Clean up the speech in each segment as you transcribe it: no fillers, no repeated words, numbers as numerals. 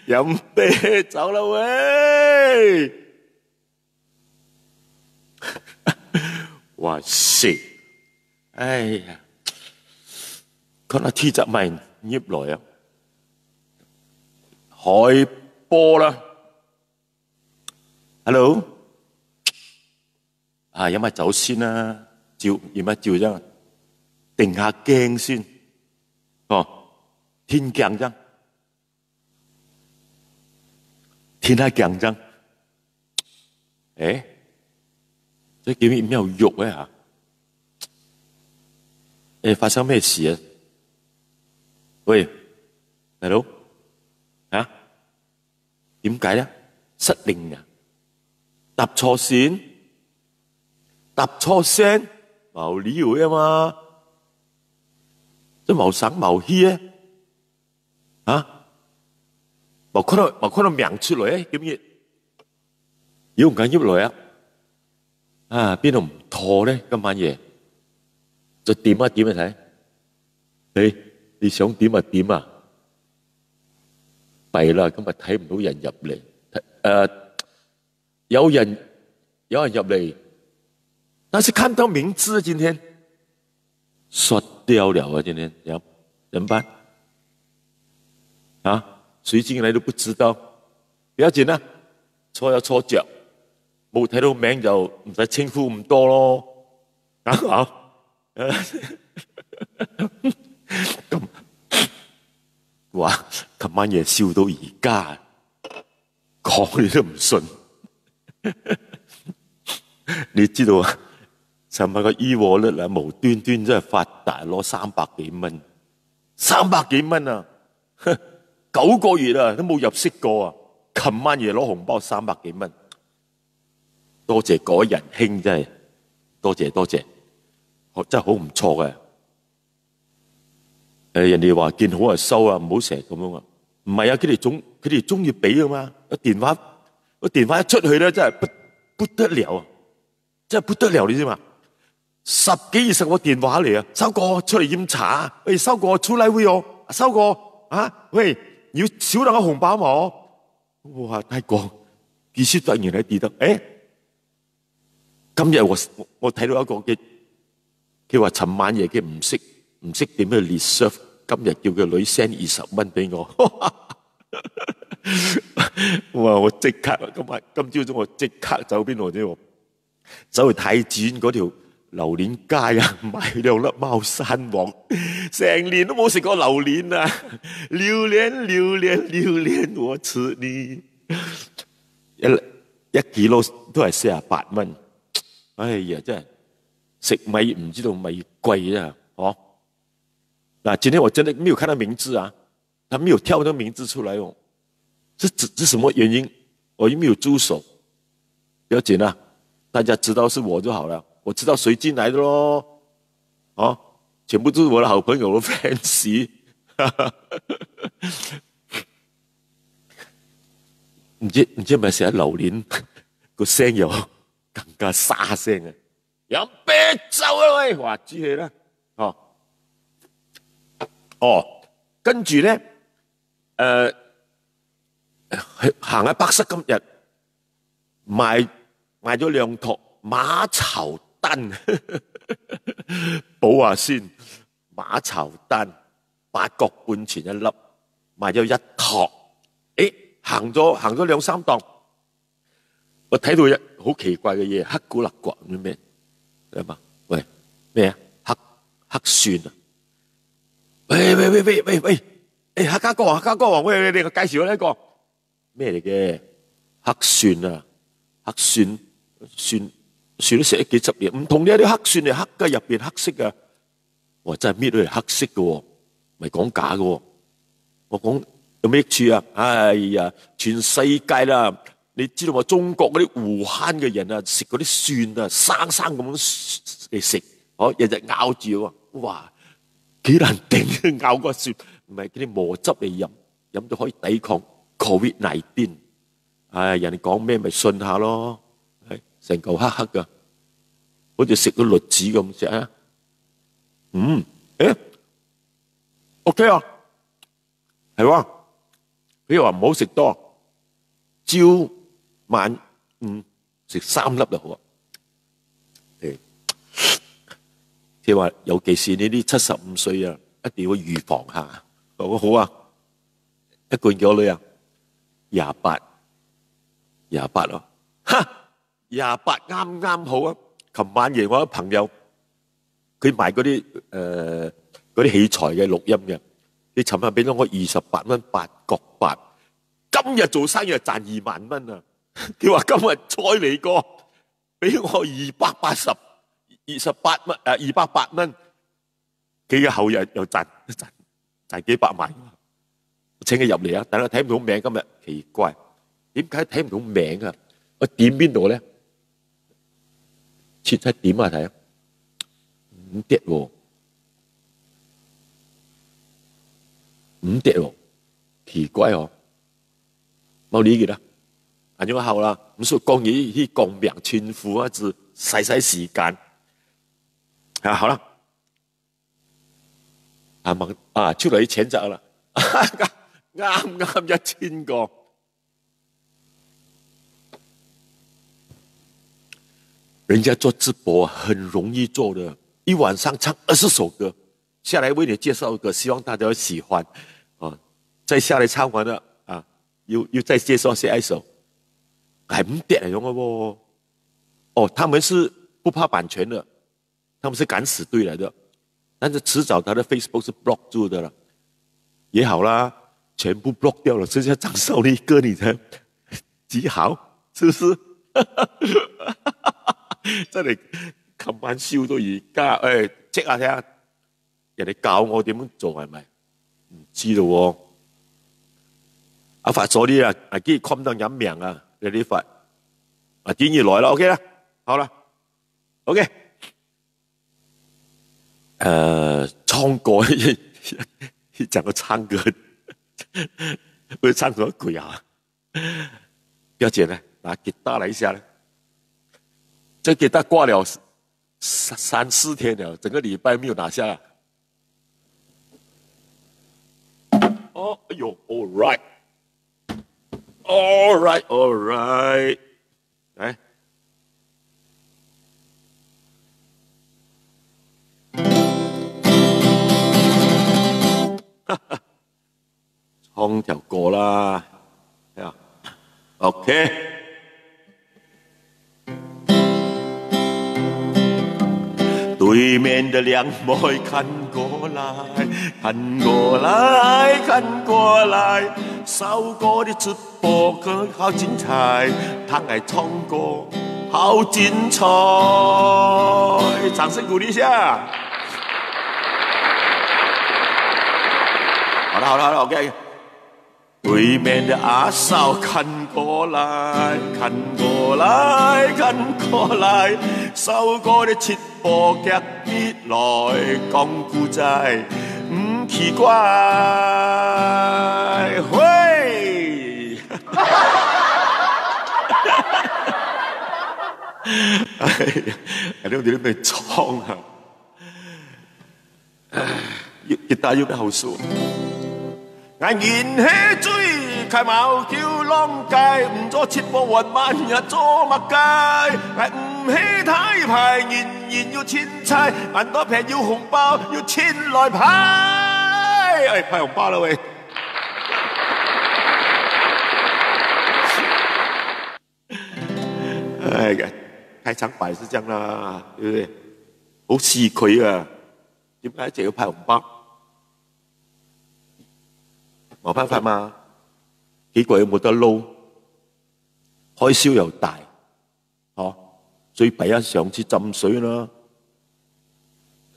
飲啤酒啦喂！哇塞！哎呀，佢那天就咪醃來啊，開波啦 ！Hello， 啊飲下酒先啦，飲下酒啫，定下驚先。哦，天降啫，天下降啫。誒，這叫咩有肉啊嚇？誒，發生咩事啊？喂，大佬，嚇？點解咧？失靈啊？搭錯線？搭錯聲？冇理由啊嘛！即冇聲冇氣啊！嚇？冇看到名出來啊？點嘅？要唔緊要來啊？啊，邊度唔妥咧？今晚夜就點啊點啊睇？你想點啊點啊？弊啦，今日睇唔到人入嚟。有人入嚟，但是看到名字今天刷掉了啊！今天怎麼辦？啊，誰進來都不知道，不要緊啦，錯有錯着，冇睇到名就唔使稱呼咁多咯。啊！咁哇，琴晚夜笑到而家，講你都唔信。你知道啊？尋日個 e-wallet 啊，無端端真係發達，攞300幾蚊，300幾蚊啊！9個月啊，都冇入息過啊！琴晚夜攞紅包300幾蚊，多謝嗰人兄，真係多謝，真係好唔錯嘅。人哋話見好就收啊，唔好成日咁樣啊。唔係啊，佢哋中意俾啊嘛。個電話一出去咧，真係不得了啊！真係不得了，你知嘛？10幾20個電話嚟啊！收哥出嚟飲茶，喂，收哥出嚟會哦，收哥啊，喂，要少兩個紅包冇？哇，大哥，幾時突然喺記得？今日我睇到一個嘅，佢話尋晚夜嘅唔識點去 reserve， 今日叫個女 send 20蚊俾我。哇！我即刻今朝早我即刻走邊度啫？走去太子園嗰條榴蓮街啊，買2粒貓山王，成年都冇食過榴蓮啊！榴蓮，我吃你一 kilo 都係48蚊。哎呀，真係食米唔知道米貴啊！哦，嗱，今天我真的沒有看到名字啊，他沒有跳那個名字出來哦。這什麼原因？我又沒有助手，不要緊啊，大家知道是我就好了。我知道誰進來的咯，哦，全部都是我的好朋友的 fans。唔知係咪成日榴蓮個聲又更加沙聲啊！飲啤酒啊喂，話知氣啦，跟住咧，行喺北室今日買咗2托馬巢丹，補下先。馬巢丹8角半錢1粒，買咗1托。行咗2-3檔，我睇到好奇怪嘅嘢，黑古勒國咁咩？係嘛？喂，咩啊？黑蒜啊！喂，客家哥，喂，你介紹呢一個咩嚟嘅？黑蒜啊，黑蒜都食咗幾十年，唔同呢啲黑蒜係黑嘅，入邊黑色嘅。我真係搣到係黑色嘅喎，唔係講假嘅喎。我講有咩益處啊？哎呀，全世界啦，你知道嘛？中國嗰啲湖慳嘅人啊，食嗰啲蒜啊，生咁嚟食，日日咬住喎，哇，幾難頂，咬個蒜，唔係嗰啲磨汁嚟飲到可以抵抗 COVID-19。唉，人哋講咩咪信下咯，成嚿黑黑噶，好似食到栗子咁食啊！ OK 啊，係喎。佢話唔好食多，朝晚食3粒就好啊。即係話，尤其是呢啲75歲啊，一定要預防下。我好啊，一個人幾多女啊？28咯，哈，28啱啱好啊！琴晚夜我有朋友，佢賣嗰啲器材嘅錄音嘅，佢尋日俾咗我28蚊8角8，今日做生意賺2萬蚊啊！佢話今日再嚟過，俾我228蚊208蚊，佢嘅後日又賺幾百萬。請佢入嚟啊！但係睇唔到名，今日奇怪，點解睇唔到名啊？我點邊度咧？切出點啊？睇啊，唔跌喎，唔跌喎，奇怪哦，冇理佢啦。反正好啦，唔說講嘢去共命親父啊，只嘥時間。啊，好啦，出嚟啲錢就啦。啱1000個，人家做直播很容易做的，一晚上唱20首歌，下來為你介紹歌，希望大家喜歡啊！再下來唱完了啊，又再介紹下一首，還唔掂嚟用哦。哦，他們是不怕版權的，他們是敢死隊來的，但是遲早他的 Facebook 是 block 住的了，也好啦。全部 block 掉了，剩下張少麗歌你才幾好，是不是？真係琴晚笑到而家，即下睇下，人哋教我點樣做係咪？唔知道喎。阿發咗啲啊，既然冚到飲命啊，你啲發，點而來啦 ？OK 啦，好啦 ，OK。唱歌，講個唱歌。會唱什麼鬼啊？表姐呢，拿吉他來一下呢。這吉他掛了3、4天了，整個禮拜沒有拿下來。哦，哎呦 ，all right，all right，來。唱條歌啦，係啊 ，OK。對面的兩妹看過來，看過來，看過來，首歌的直播歌好精彩，他愛唱歌好精彩，掌聲鼓勵一下。好了 ，OK。對面的阿嫂看過來，看過來，看過來，首歌的直播夾啲來講故仔，唔奇怪，喂！你哋咪裝啊！吉他有咩好數？我燃起水，開茅叫浪街，唔做直播還晚日做乜街？我唔起睇牌，年年要錢財，銀多平要紅包，要錢來派。派紅包啦喂！哎呀，開場白是這樣啦，對不對？好市儈啊，點解一直要派紅包？冇辦法嘛，幾個又冇得撈，開銷又大，最弊啊！上次浸水啦，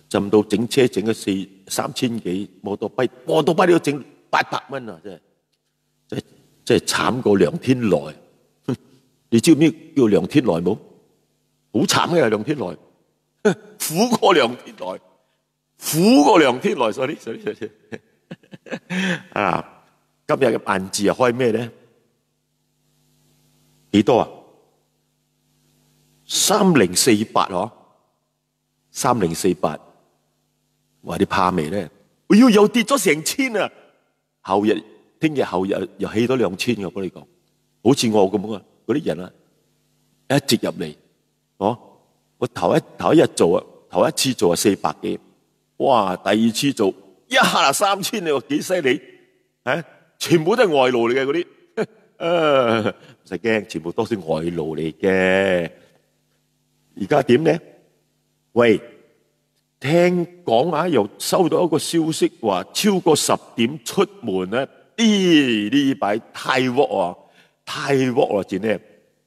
浸到整車整咗3000幾，摩托跛都要整800蚊啊！真係慘過梁天來。你知唔知叫梁天來冇？好慘嘅梁天來，苦過梁天來，苦過梁天來。sorry 啊！今日嘅萬字係開咩咧？幾多啊？3048嗬，3048。話你怕未咧？哎呦，又跌咗成千啊！聽日後日又起咗2000嘅，我幫你講，好似我咁啊，嗰啲人啊，一直入嚟，我頭一日做啊，頭一次做啊400幾，哇！第二次做一下3000，你話幾犀利？啊，全部都係外勞嚟嘅嗰啲，唔使驚，全部都係外勞嚟嘅。而家點呢？喂，聽講啊，又收到一個消息話，超過10點出門咧。呢排太鑊啊，真係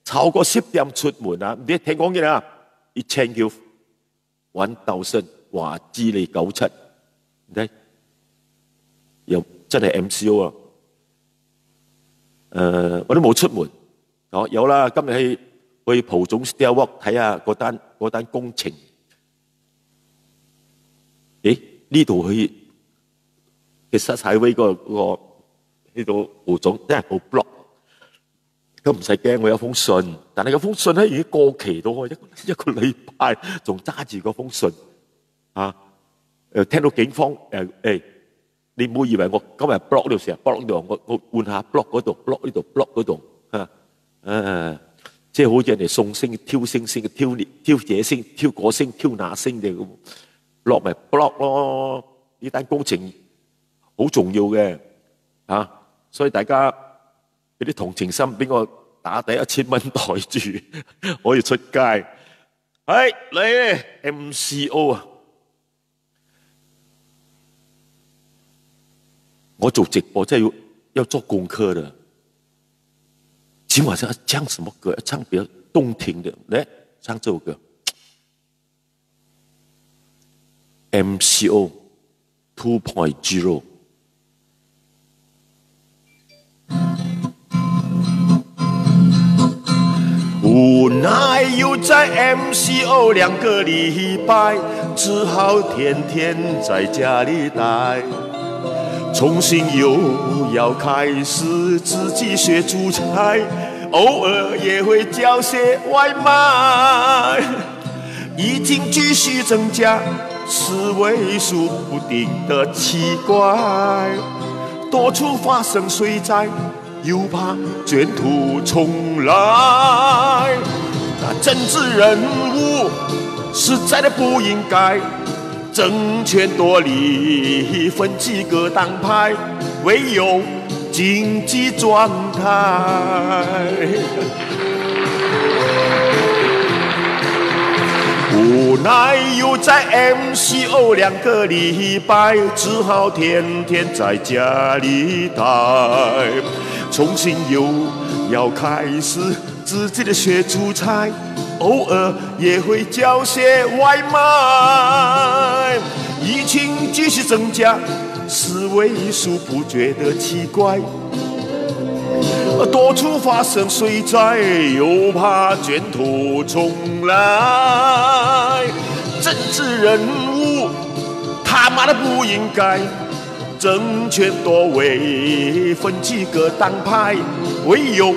超過10點出門啊！唔知聽講嘅啦，1000叫1000話知你97，唔睇又真係 MCO 啊！我都冇出門，有啦，今日去蒲總 Stairwalk 睇下嗰單工程。呢度去嘅塞晒威個呢度蒲總真係好 block， 都唔使驚，我有封信，但係嗰封信咧已經過期咗，一個禮拜仲揸住嗰封信啊！聽到警方你唔好以為我今日 block 呢度成日 block 呢度，我換下 block 嗰度 block 呢度 block 嗰度嚇，即係好似人哋送星挑星星挑這星挑嗰星挑那星嘅咁 block 咪 block 咯，呢單工程好重要嘅啊！所以大家有啲同情心，俾我打底1000蚊袋住，可以出街。你 MCO 啊！我做直播真係要做功課的，今晚上要唱什麼歌？要唱比較動聽的，來唱這首歌。MCO 2.0。無奈又在 MCO 2個禮拜，只好天天在家裡待。重新又要開始自己學煮菜，偶爾也會叫些外賣。已經繼續增加，4位數不定的奇怪，多處發生水災，又怕捲土重來。那政治人物實在的不應該，政權奪利，分幾個黨派，唯有經濟狀態。無奈又在 MCO 2個禮拜，只好天天在家裡待。重新又要開始自己的學煮菜，偶爾也會叫些外賣。疫情繼續增加，4位數不覺得奇怪，多處發生水災，又怕捲土重來。政治人物他媽的不應該，政權多位，分幾個黨派，唯有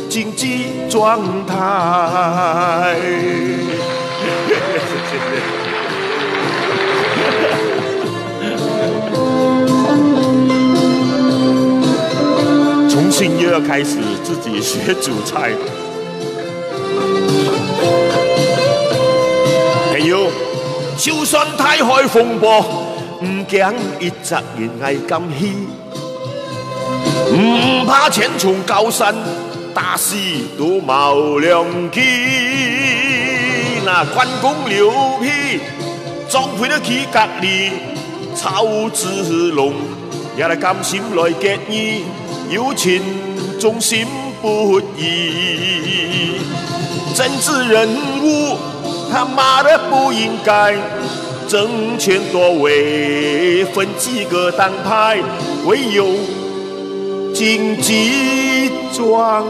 經濟狀態。重新又要開始自己學煮菜。朋友，就算台海風波，唔驚一責任愛甘喜，唔怕千重高山，打死都冇良機。那關公劉備，總會得去隔離，曹子龍也來甘心來結義。有情忠心不移，政治人物他媽的不應該，政權多位，分幾個黨派，唯有經濟狀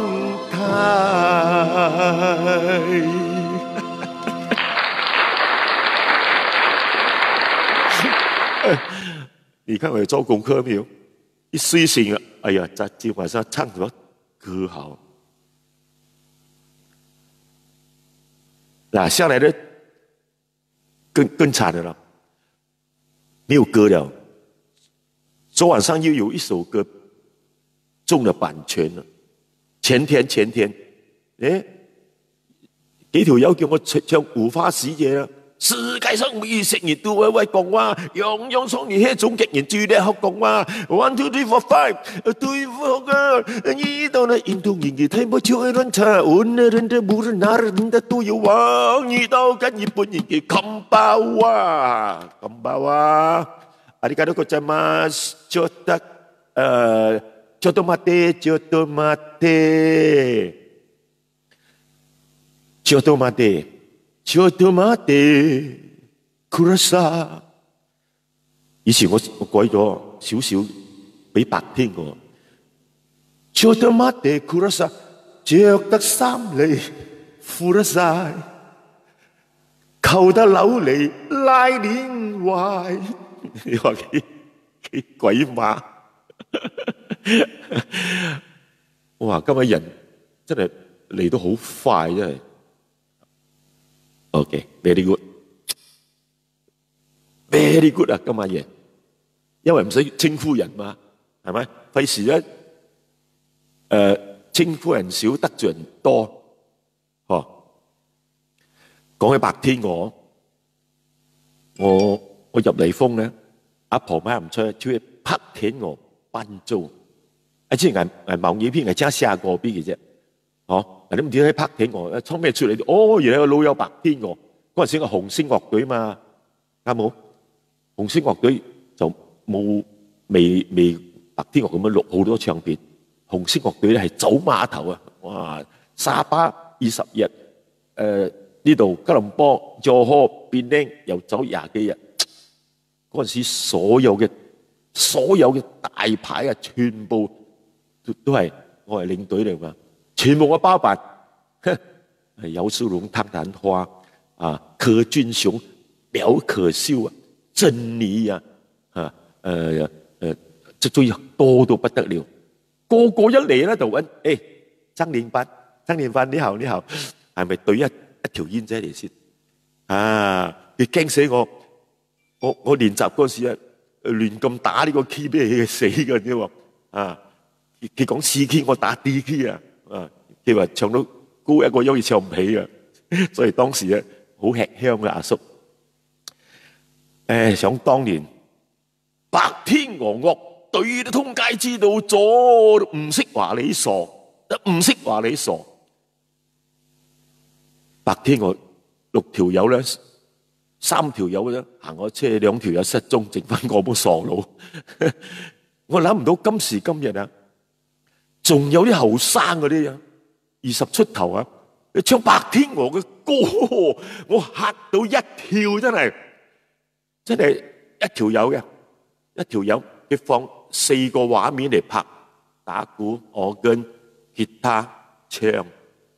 態。你看我有做功課沒有？一睡醒了，哎呀，今晚上唱什麼歌好？下來的更慘的了，沒有歌了，昨晚上又有一首歌中了版权了。前天，幾條友叫我唱《胡花使者》啦。世界上每成日都會講話，樣樣創意係總極人最叻學講話。1 2 3 4 5，對付個呢度呢印度人嘅睇冇超嘅亂查，換的人的無人那人的都有話，呢度跟日本人嘅冚巴哇，冚巴哇。ありがとうございます。ちょっと待ってください。以前我改咗少少俾白天我。ちょっと待ってください，着得衫嚟褲得晒，扣得紐嚟拉鏈壞。你話幾鬼馬？哇！今日人真係嚟得好快，真係。OK，very good，very good 啊！今晚嘢，因為唔使稱呼人嘛，係咪？費事咧，稱呼人少得罪人多，嗬。講起白天鵝，我入嚟風咧，阿婆買唔出，叫佢白天鵝斑粥。之前係某幾篇係真下個邊嘅啫，嗬。你唔知喺拍天鵝，衝咩出嚟？哦，原來有老友白天鵝。嗰陣時個紅星樂隊嘛，啱冇？紅星樂隊就未白天鵝咁樣錄好多唱片。紅星樂隊咧係走碼頭啊！哇，沙巴20日，呢度吉隆坡、佐科、檳城又走20幾日。嗰陣時所有嘅大牌啊，全部都係我係領隊嚟㗎。全部我包辦，姚淑蓉、湯蘭花啊、柯俊雄、廖可秀啊、珍妮啊，即係多到不得了。個個一嚟咧就揾，曾連班你好，係咪對一條煙仔嚟先？啊！你驚死我！我練習嗰時啊，亂咁打呢個 key 俾佢死㗎啫喎！啊！佢講 C key， 我打 D key 啊！佢話唱到高一個音，唱唔起啊！所以當時咧好吃香嘅阿叔。想當年白天鵝樂隊都通街知道咗，唔識話你傻，唔識話你傻。白天鵝6條友咧，3條友咧行我車，2條友失蹤，剩翻我部傻佬。我諗唔到今時今日啊，仲有啲後生嗰啲啊，20出頭啊，唱白天鵝嘅歌，我嚇到一跳，真係一條友佢放4個畫面嚟拍，打鼓、我跟吉他唱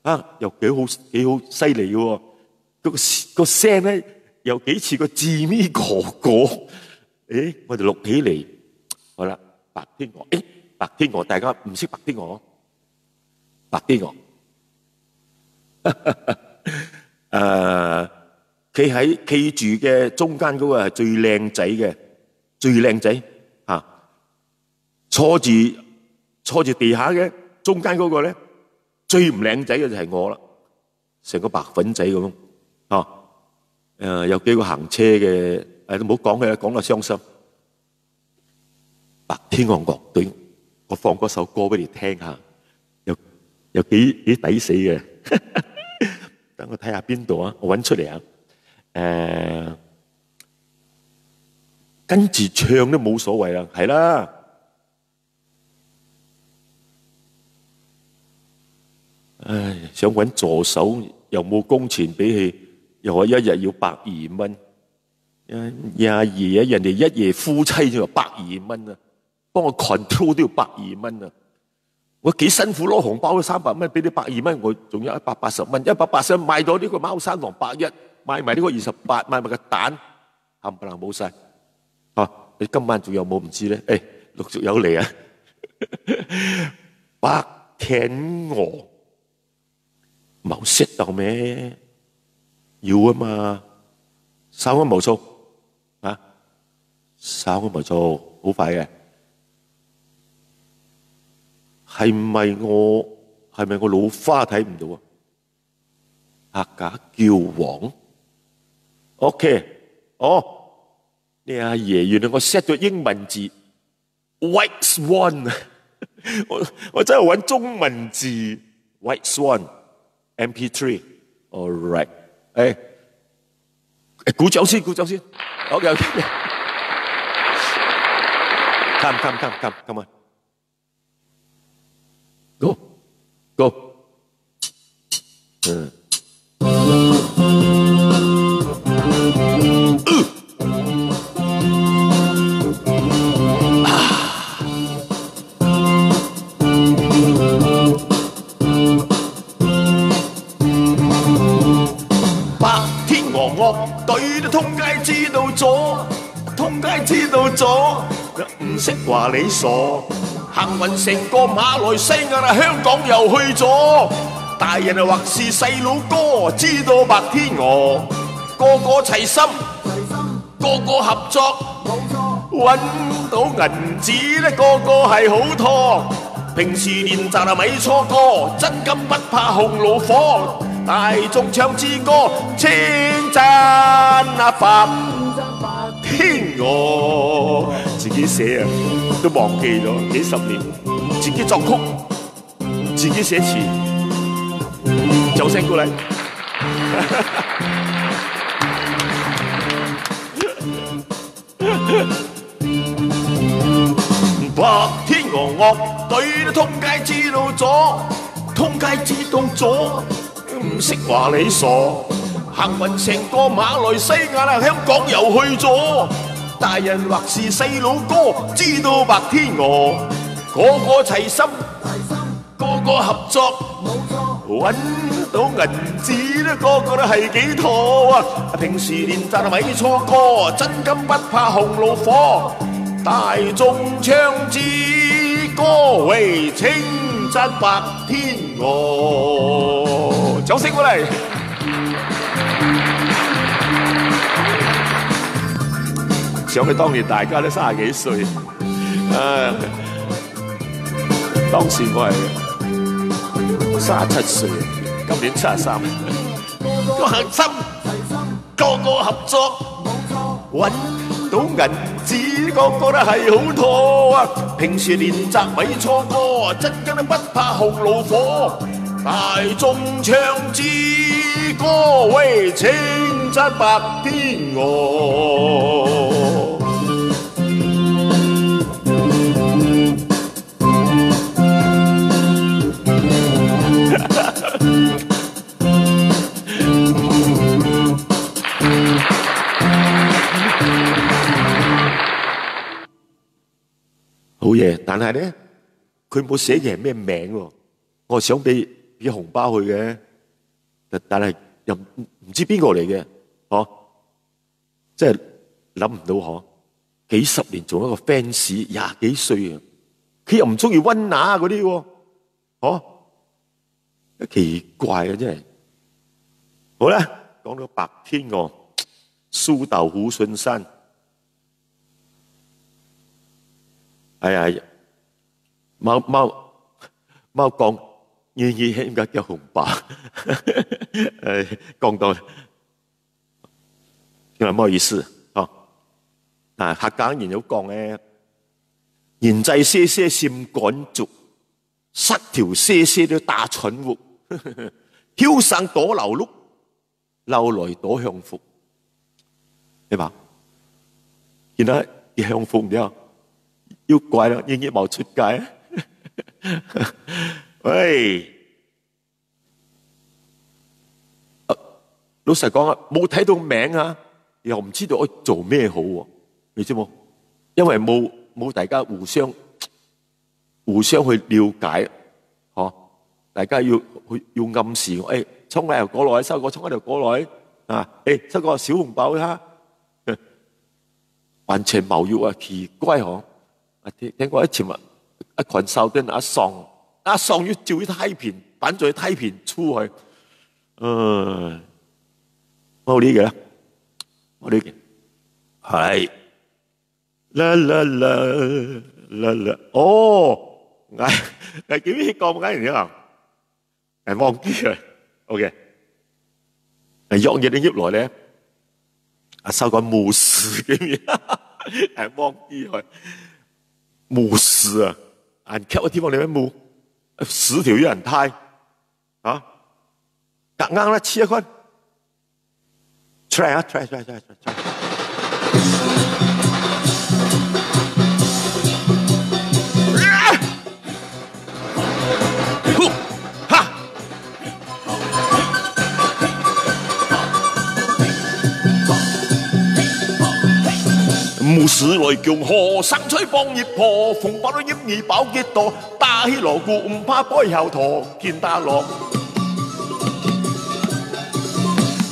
啊，又幾好犀利嘅喎，個聲咧又幾似個志咪哥哥，我哋錄起嚟，好啦，白天鵝，大家唔識白天鵝，企住嘅中間嗰個係最靚仔嚇，坐住地下嘅中間嗰個咧最唔靚仔嘅就係我啦，成個白粉仔咁嚇，有幾個行車嘅，都唔好講嘅，講到傷心。白天鵝樂隊，我放嗰首歌俾你聽下，又幾抵死嘅。等我睇下邊度啊，我揾出嚟啊。跟住唱都冇所謂啦，係啦。想揾助手又冇工錢俾佢，又話一日要120蚊，22人哋一夜夫妻就120蚊啊，幫我 control 都要120蚊啊。我幾辛苦攞紅包都300蚊，俾你120蚊，我仲有180蚊，180蚊買咗呢個貓山王110，買埋呢個28，買埋個蛋，冚唪唥冇晒。你今晚仲有冇唔知咧？陸續有嚟啊！白天鵝冇識到咩？要啊嘛，稍安毋躁啊，稍安毋躁，好快嘅。係咪我老花睇唔到啊？客家叫王 ，OK， 哦，你阿爺原來我 set 咗英文字 White Swan， 我真係揾中文字 White Swan MP3，all right， 鼓掌先，OK， come on，go，白天鵝樂隊都通街知道咗，唔識話你傻，行運成個馬來西亞啦，香港又去咗。大人或是細佬哥，知道白天鵝，個個齊心，個個合作，揾到銀紙咧，個個係好拖。平時練習啊咪錯過，真金不怕紅爐火。大眾唱支歌，稱讚啊白天鵝，自己寫啊，都忘記咗幾十年，自己作曲，自己寫詞，掌聲鼓勵。白天鵝樂隊都通街知道咗，唔識話你傻，行運成個馬來西亞啦，香港又去咗。大人或是細佬哥，知道白天鵝，個個齊心，個個合作，揾到銀紙咧，個個都係幾妥啊！平時練習咪錯過，真金不怕紅爐火。大眾唱支歌為稱讚白天鵝，掌聲過嚟！想起當年大家都30幾歲，當時我係37歲，今年73，個核心個個合作，揾到銀紙，個個都係好妥啊！平時練習咪錯過，真金都不怕紅爐火。大眾唱支歌為稱讚白天鵝。好嘢，但係咧，佢冇寫嘅係咩名喎？我想俾紅包佢嘅，但係又唔知邊個嚟嘅，嗬？即係諗唔到嗬，幾十年做一個 fans， 廿幾歲啊，佢又唔中意溫拿嗰啲喎，嗬？奇怪啊，真係。好啦，講到白天鵝，酥豆腐信山。係啊，貓講願意應該叫紅包，講到，因為唔好意思，哦，啊客家人有講咧，人際些些心肝足，失條些些都打蠢活，囂生躲流碌，流來躲享福，你話，現在享福點？要怪啦，已經冇出街。喂，老實講啊，冇睇到名啊，又唔知道我做咩好喎，你知冇？因為冇大家互相去了解，嗬？大家要暗示我，衝喺度過來，收個衝喺度過來，啊，收個小紅包啦，完全冇要啊，奇怪嗬！聽過前日一群少丁阿喪要照啲梯片，板在梯片出去，冇呢嘅，冇呢嘅，係啦，哦，我記起講緊嘢啊，忘記啦。OK， 約嘢你入來咧，收個牧師嘅嘢，忘記佢牧師啊，按劇嘅地方你咩牧10條人胎啊，夾硬啦，黐一坤 ，try 啊 ，try。牧師來強河，生吹幫葉婆，逢百兩葉兒飽幾多，打起鑼鼓唔怕背後陀，見打落。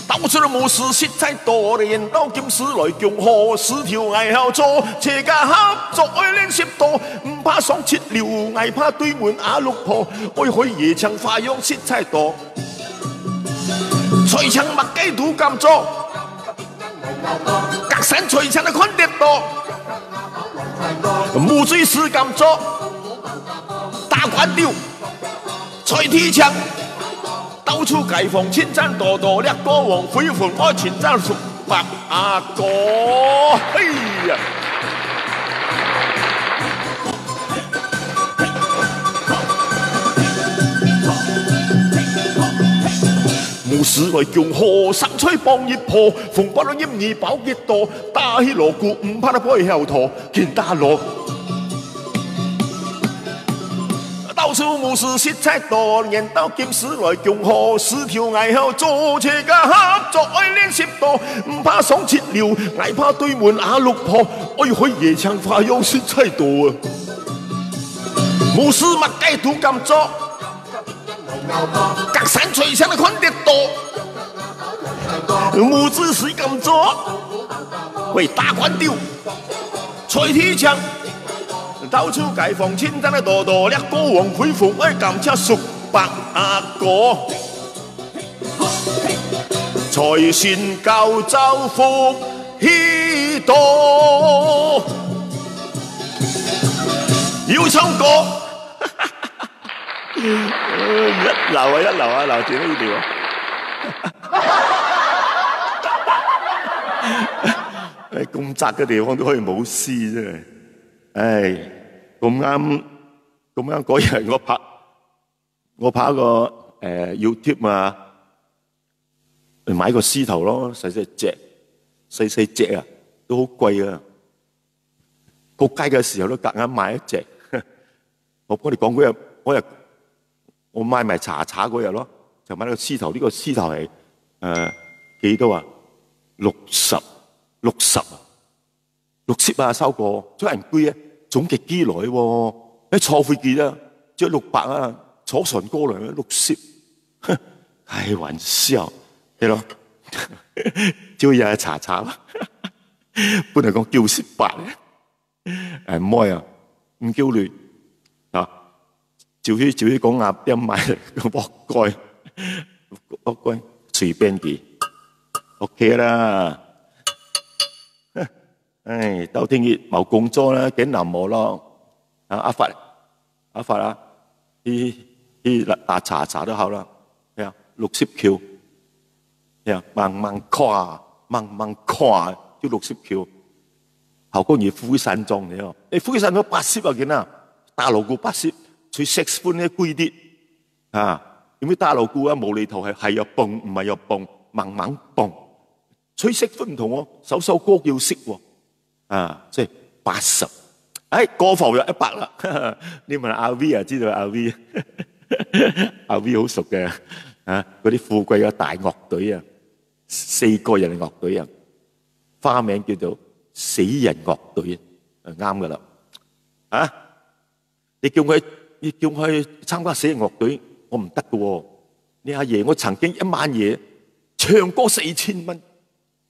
到處都牧師色彩多，人刀劍士來強河，10條藝後做，車家合作愛練習多，唔怕爽切料，藝怕對門阿六婆，愛去夜場花樣色彩多，隨場麥雞都咁做。隔山隨場的看得多，木水是咁做，大官調，吹鐵槍，到處街坊千盞多多，掠過王恢復我全真熟白阿哥，嘿呀！牧師來強河，生吹幫葉婆，逢百兩葉兒飽幾多，打起鑼鼓唔怕得背後陀，見打落。到處牧師色彩多，人刀劍士來強河，10條藝後做，車家合作愛練習多，唔怕爽切料，藝怕對門阿六婆，愛去夜場花樣色彩多啊！牧師麥雞都咁做。隔山隨場的看得多，母子是咁做，為大官調，吹鐵槍，到處街坊千盞的多多，掠過王恢復愛感謝熟白阿哥，財神教州福喜多，要唱歌。一流啊，留住呢條啊！咁窄嘅地方都可以舞獅真係，唉，咁啱嗰日我拍個YouTube 嘛，買個獅頭咯，細隻啊，都好貴啊！過街嘅時候都夾硬買一隻。我幫你講嗰日。我買埋茶嗰日咯，就買個獅頭，呢個獅頭係幾多啊？60啊，收過，真係唔貴啊！總極幾耐喎？一坐飛機啊，只600啊，坐船過嚟60，開玩笑，係咯，朝日茶啦，本嚟講叫18嘅，唔愛啊，唔叫亂啊！照去講啊，點買個剝蓋隨便啲 ，OK 啦。唉，到聽日冇工作啦，幾難冇咯。阿發啊，去打茶都好啦。係啊，60橋，係啊，慢跨，就60橋。後嗰年灰山莊嚟哦，灰山莊80啊件啊，大鑼鼓80。吹saxophone咧貴啲啊，點解打鑼鼓啊無厘頭係又蹦，唔係又蹦，猛蹦。吹saxophone唔同喎，首歌叫識喎，啊，即係80。過浮又100啦。你問阿 V 啊，知道阿 V， 阿 V 好熟嘅啊，嗰啲富貴嘅大樂隊啊，4個人嘅樂隊啊，花名叫做死人樂隊啊，啱噶啦。啊，你叫佢參加死人樂隊，我唔得嘅喎。你阿爺，我曾經1晚夜唱歌4000蚊，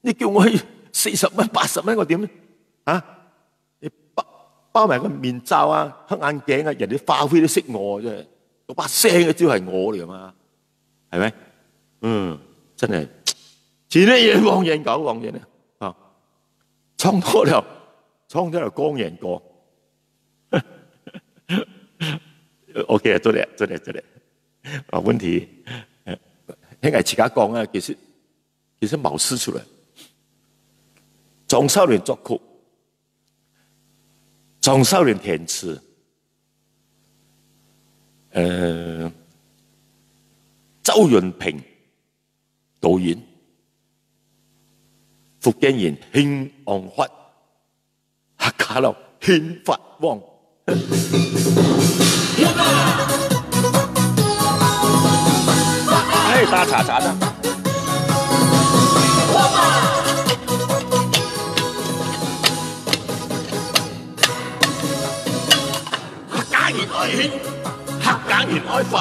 你叫我去40蚊、80蚊，我點咧？啊，你包埋個面罩啊、黑眼鏡啊，人哋化灰都識我啫，嗰把聲嘅只係我嚟㗎嘛，係咪？真係前啲嘢望人狗望人啊，唱多了光人過。OK， 做咧。啊，问题，迄个自家讲啊，其实冇事出来。张少年作曲，张少年填词，周润平导演，福建人兴昂发，客家佬兴发旺。哎，打茶的。客家人愛興，客家人愛發，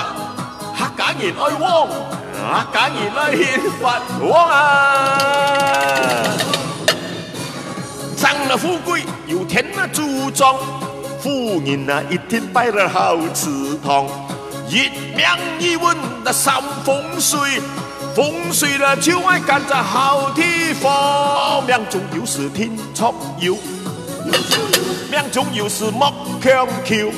客家人愛汪，客家人愛獻發汪啊！上了富貴，有田啊祖宗，富人啊一天拜了好祠堂，一命一運的三風水，風水了就愛揀在好地方，命中有時天出有。命中有時莫強求，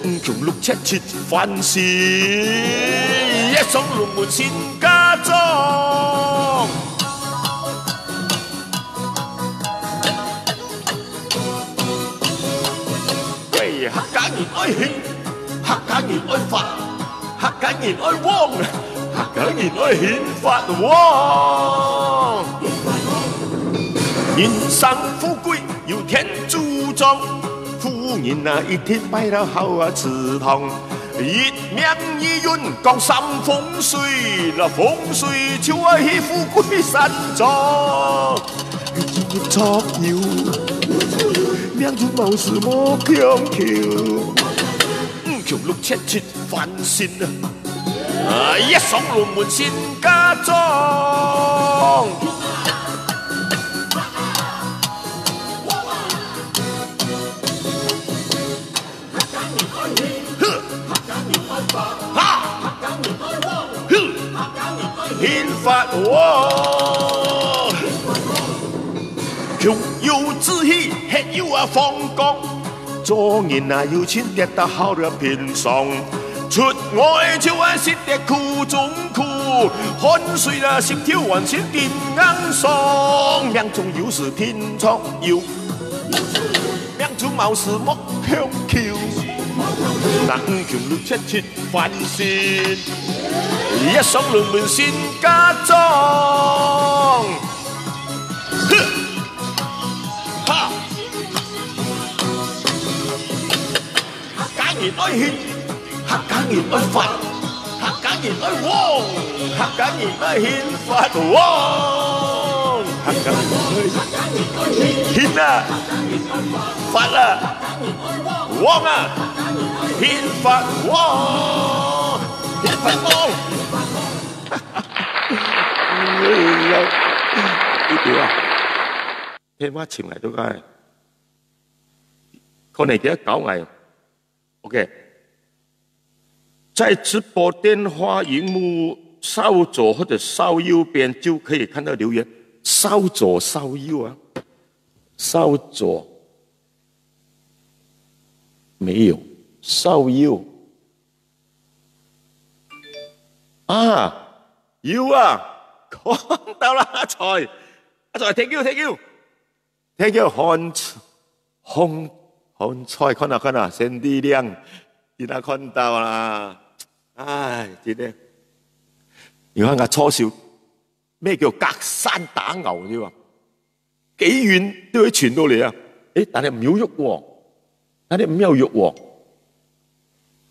五窮六七七凡事，一雙龍門先家中。喂，客家人愛興，客家人愛發，客家人愛旺，客家人愛顯發旺。人生富貴有天注重，富人啊一天拜了好啊祠堂，一命一運講三風水，那風水就愛去富貴山莊，一撮腰，命中冇事莫強求，五窮六七七凡事啊，一雙龍門先家中。顯發旺，窮有志氣，吃有啊放光，做人啊有錢跌得好了平常，出外就愛食得苦中苦，汗水啊心跳還是點硬爽，命中有時天出有，命中冇事莫強求，那五窮六七七凡事。一雙龍門先家中，哈！客家人愛獻，客家人愛發，客家人愛旺，客家人愛獻發旺，客家人愛獻啊，發啊，旺啊，獻發旺，獻發旺。呢條啊，聽話前嚟都係，可能幾多搞藝 ？OK， 在直播電話熒幕稍左或者稍右邊就可以看到留言，稍左稍右啊，稍左沒有，稍右啊。有啊，看到啦，阿財 ，thank you， 韓財看到，先力量，你那看到啦，唉，真係，你看我初笑，咩叫隔山打牛啫嘛？幾遠都可以傳到嚟啊！誒，但係唔要喐喎，但係唔要喐喎，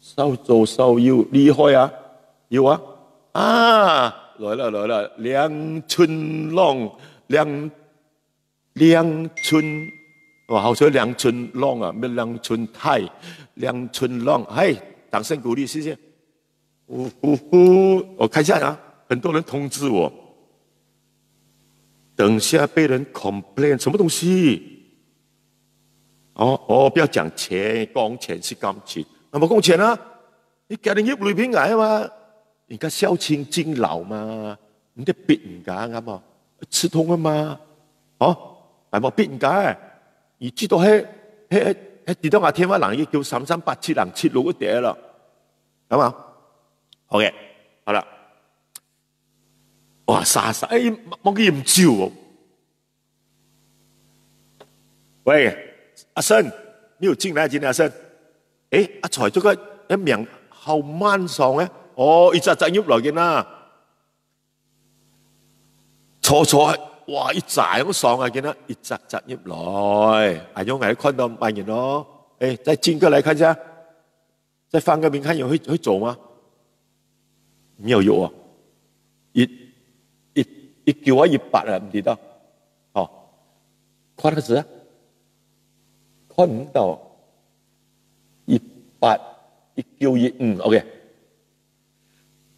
稍左稍右，厲害啊，要啊！啊，來了，梁春浪，梁春，哇，好似梁春浪啊，咩梁春泰，梁春浪，嘿，掌聲鼓勵，謝謝。我看一下啊，很多人通知我，等下被人 complain 什麼東西？不要講錢，講錢是金錢，那麼講錢啊？你家人業裏邊捱嘛？人家孝親敬老嘛，唔得逼人家啱嘛，刺痛啊嘛，係冇逼人家，而知道係跌到我天花人要叫3387人切路嗰啲啦，係嘛？好嘅，好啦，哇沙沙，冇佢唔照喎。喂，阿生，你有進來今天阿生？阿財做個一名後晚上咧，一扎扎入來嘅啦，錯，哇一扎咁上啊，見啦，一扎扎入來，阿勇喺看到慢人咯，再進過來看下，再翻個面看有會走嗎？沒有啊，一叫我100啊，唔記得，看個字啊。看唔到18191，OK。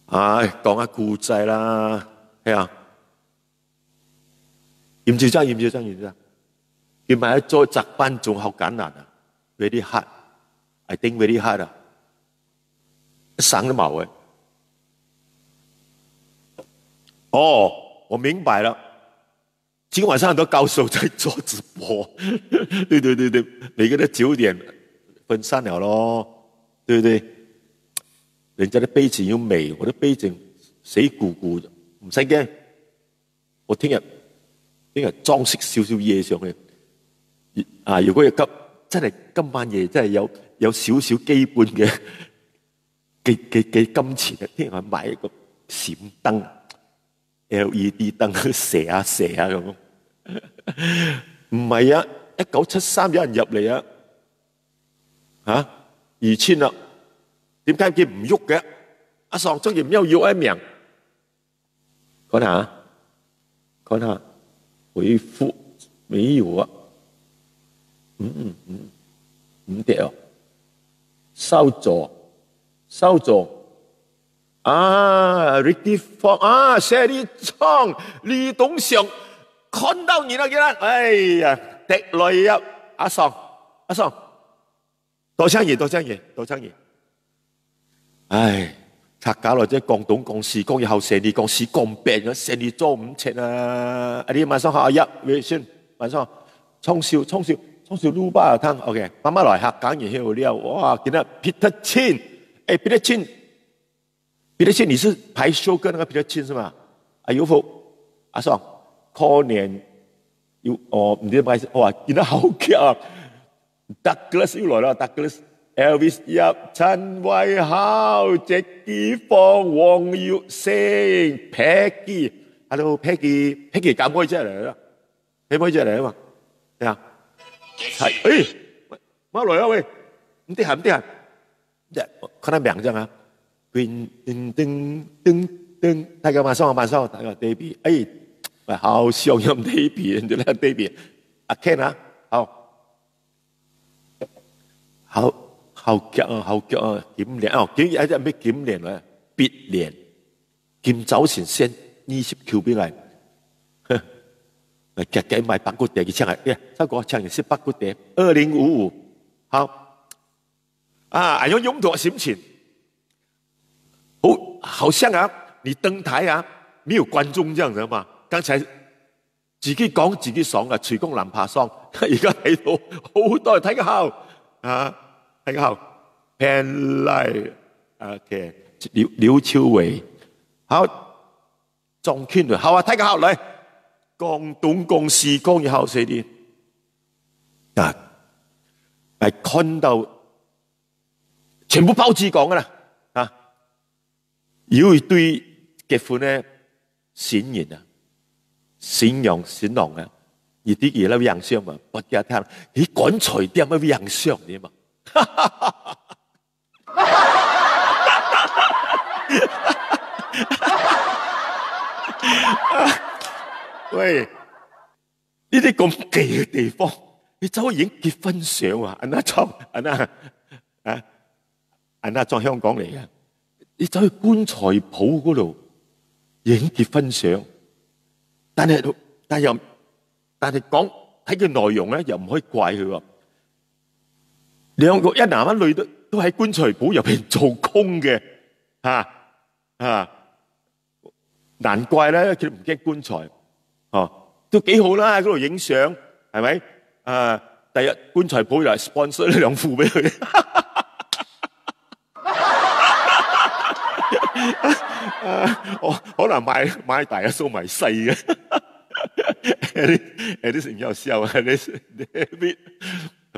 講下故仔啦，係啊。嚴少章，佢咪做值班仲好艱難啊 ，very hard，I think very hard 啊，一省都冇嘅。我明白了。今天晚上很多高手在做直播，对，每个的9点分散了咯，对不对？人家的背景又美，我的背景死咕咕的，唔使驚。我聽日裝飾少少嘢上去，如果真係今晚夜真係有少少基本嘅金錢，聽日買一個閃燈。LED 燈射下咁，唔係啊！1973有人入嚟啊，2000啦，點解佢唔喐嘅？阿尚中意唔要一名，看下，回覆沒有啊？唔得哦，稍作。Ricky Fong Sherry Chong 李東祥看到你啦，哎呀，滴淚啊！阿尚，多謝嘢。唉，拆假來即係講東講西，講以後成日講西講病咗，成日做唔切啊！你晚上下微信，晚上沖燒滷巴湯 ，OK， 慢慢來客講完後了，哇，見到 Peter Chin，Peter Chin。Peter Chin， 你是排休哥那個 Peter Chin 是嗎？有否？阿爽，過年有唔知點解，哇，見到好劇啊 ！Douglas 又來了 ，Douglas、Elvis 入陳偉豪、Jackie 方、黃耀星、Peggy，Hello Peggy 減開隻嚟啦，減開隻嚟啊嘛，係啊，係，乜來啊喂？唔得閒，看他名將啊。噔，大家晚上，大家 David， 好想飲 David， 對啦 David， 阿 Ken 啊，好腳啊，檢練檢一隻咩檢練咧？必練，檢早前先20 Q 俾嚟，夾買白骨碟嘅唱係，這個唱嘅是白骨碟，2055，好，有勇奪心情。好像你登台沒有觀眾這樣子嘛？剛才自己講自己爽隨公難爬桑，而家睇到好多人睇個好睇個好 ，Pen Lai OK， 劉秋偉，好，莊坤倫，好睇個好嚟，廣東講西講也好些啲嚟看到全部報紙講噶啦。有一對結婚嘅新人新郎而啲嘢咧樣相嘛，我叫聽，你趕財點乜樣相嘅嘛？喂，呢啲咁奇嘅地方，你走去影結婚相啊？安娜裝香港嚟嘅。你走去棺材鋪嗰度影結婚相，但係講睇嘅內容咧，又唔可以怪佢喎。兩個一男一女都喺棺材鋪入邊做工嘅，難怪咧佢唔驚棺材，都幾好啦，喺嗰度影相，係咪？第日棺材鋪又係 sponsor 呢兩副俾佢。我可能買大嘅數埋細嘅。啲成有笑啊！你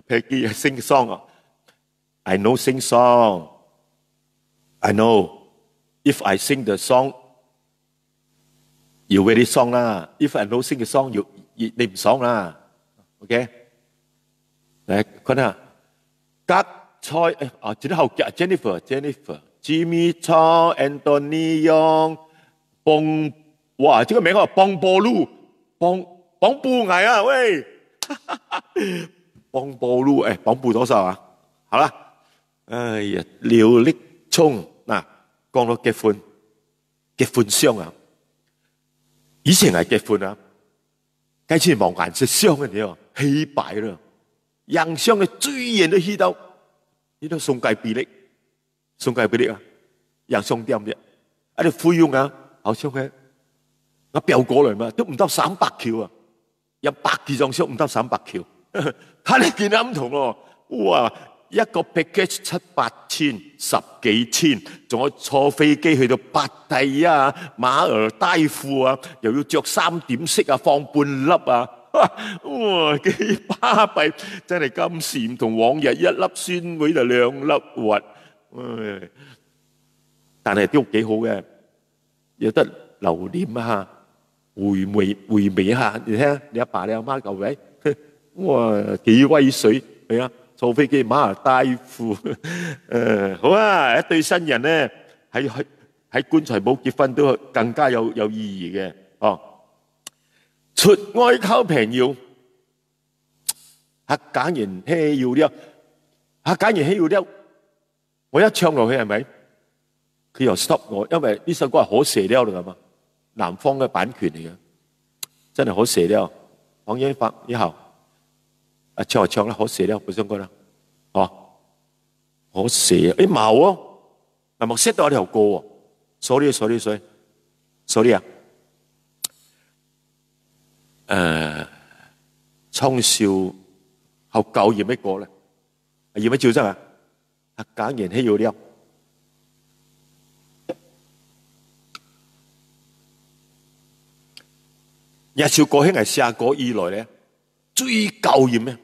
Peggy sing song 啊 ，I know sing song. I know if I sing the song, you very song 啦。If I know sing the song,你唔爽啦。OK， 嚟看下，格蔡啊，這啲後腳 Jennifer。Jimmy Chow、Anthony Yong、哇，這個名啊，邦波路、邦布藝啊，喂，邦波路，邦布多少啊？好啦，哎呀，廖力聰嗱，講到結婚相啊，以前係結婚啊，今次冇顏色相嘅嘢，氣白啦，人相嘅最遠都去到宋界比例。送給俾你啊，人送點啫，啊你費用啊，好像嘅，我表過嚟嘛，都唔到300條啊，有100幾張相唔到300條，睇你見得唔同咯，哇，一個 package 7、8千，10幾千，仲有坐飛機去到芭提啊、馬爾代夫啊，又要着3點式啊，放半粒啊，哇，幾巴閉，真係今時唔同往日，一粒酸梅就2粒核。但係都幾好嘅，有得留念一下，回味一下。你聽，你阿爸你阿媽舊位，哇幾威水係啊！坐飛機馬爾代夫，好啊！一對新人咧喺棺材鋪結婚都更加有意義嘅哦。出外靠朋友，客家人稀要了，客家人稀要了。我一唱落去係咪？佢又 stop 我，因為呢首歌係可射了嚟噶嘛，南方嘅版權嚟嘅，真係可射了。講英法以後，唱就唱啦，可射了，本身歌啦，哦，可射，冇啊，嗱冇 set 到我條歌喎 ，sorry 啊，청少後舊驗咩歌咧？驗咩照真啊？客家人稀要了，一首歌興係寫歌以來咧最舊驗咩？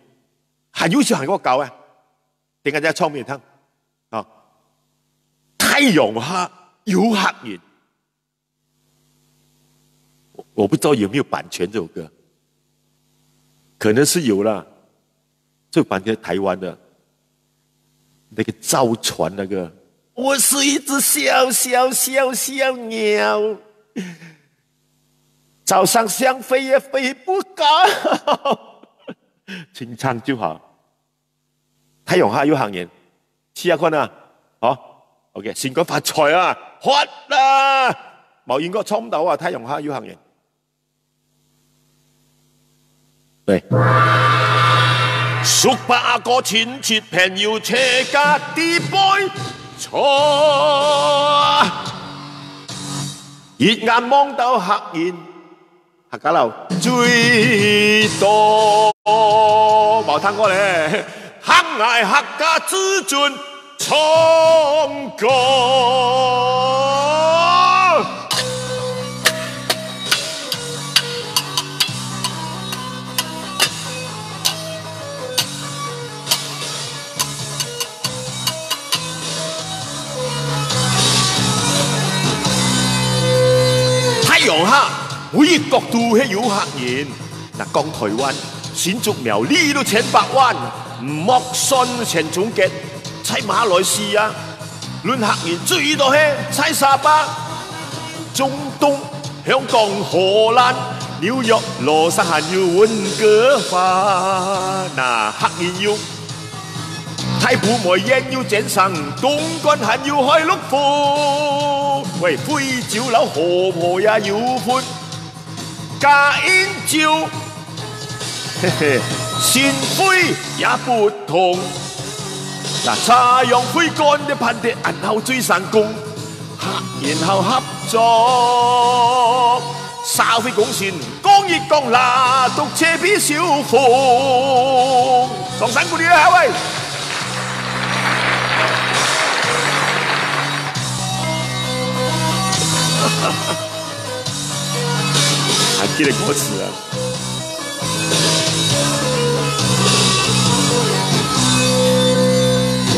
係要唱係嗰個舊啊？定係只唱俾你聽啊？太陽下有客人，我不知道有沒有版權這首歌，可能是有啦，這個版權台灣的。那個造船那個，我是一隻小鳥，早上想飛也飛不高，清唱就好。太陽下有行人，試下看啊，好 ，OK， 先講發財啊，發啦，冇應該衝唔到啊，太陽下有行人，對。叔伯阿哥親切朋友車架啲杯坐，熱眼望到客人客家樓最多，冇聽過咧，客嗌客家之尊唱歌。陽下每個角度係有客人，嗱講台灣新竹苗栗都千百萬，莫信前總結，喺馬來西亞論客人最多係喺沙巴、中東、香港、荷蘭、紐約、羅薩罕要溫哥華，嗱客人要太古梅煙要整神，東關還要開綠褲。喂，灰酒樓河婆也要歡，假煙照，鮮灰也不同。嗱，茶用灰乾的噴的銀後最成功，然後合作，社會貢獻，公益公啦，讀者必小鳳。掌聲鼓勵啊，喂！還記得歌詞啊？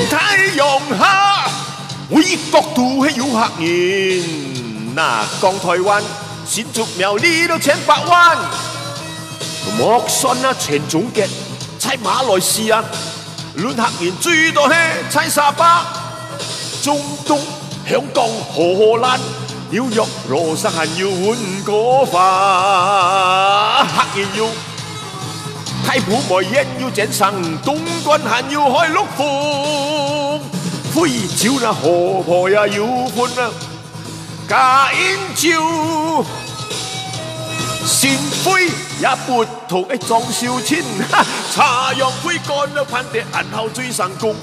太陽下，每國都係有客人。嗱，講台灣，新竹苗栗都千百萬。莫信啊，全總結，在馬來西亞，論客人最多係在沙巴、中東、香港、荷蘭。紐約、羅生還要換個法，客人要太普梅煙要整生，東莞還要開陸豐，非洲那河婆也要換啊，假煙照，善灰也不同的裝少錢，茶陽灰乾了攀跌，然後最成功。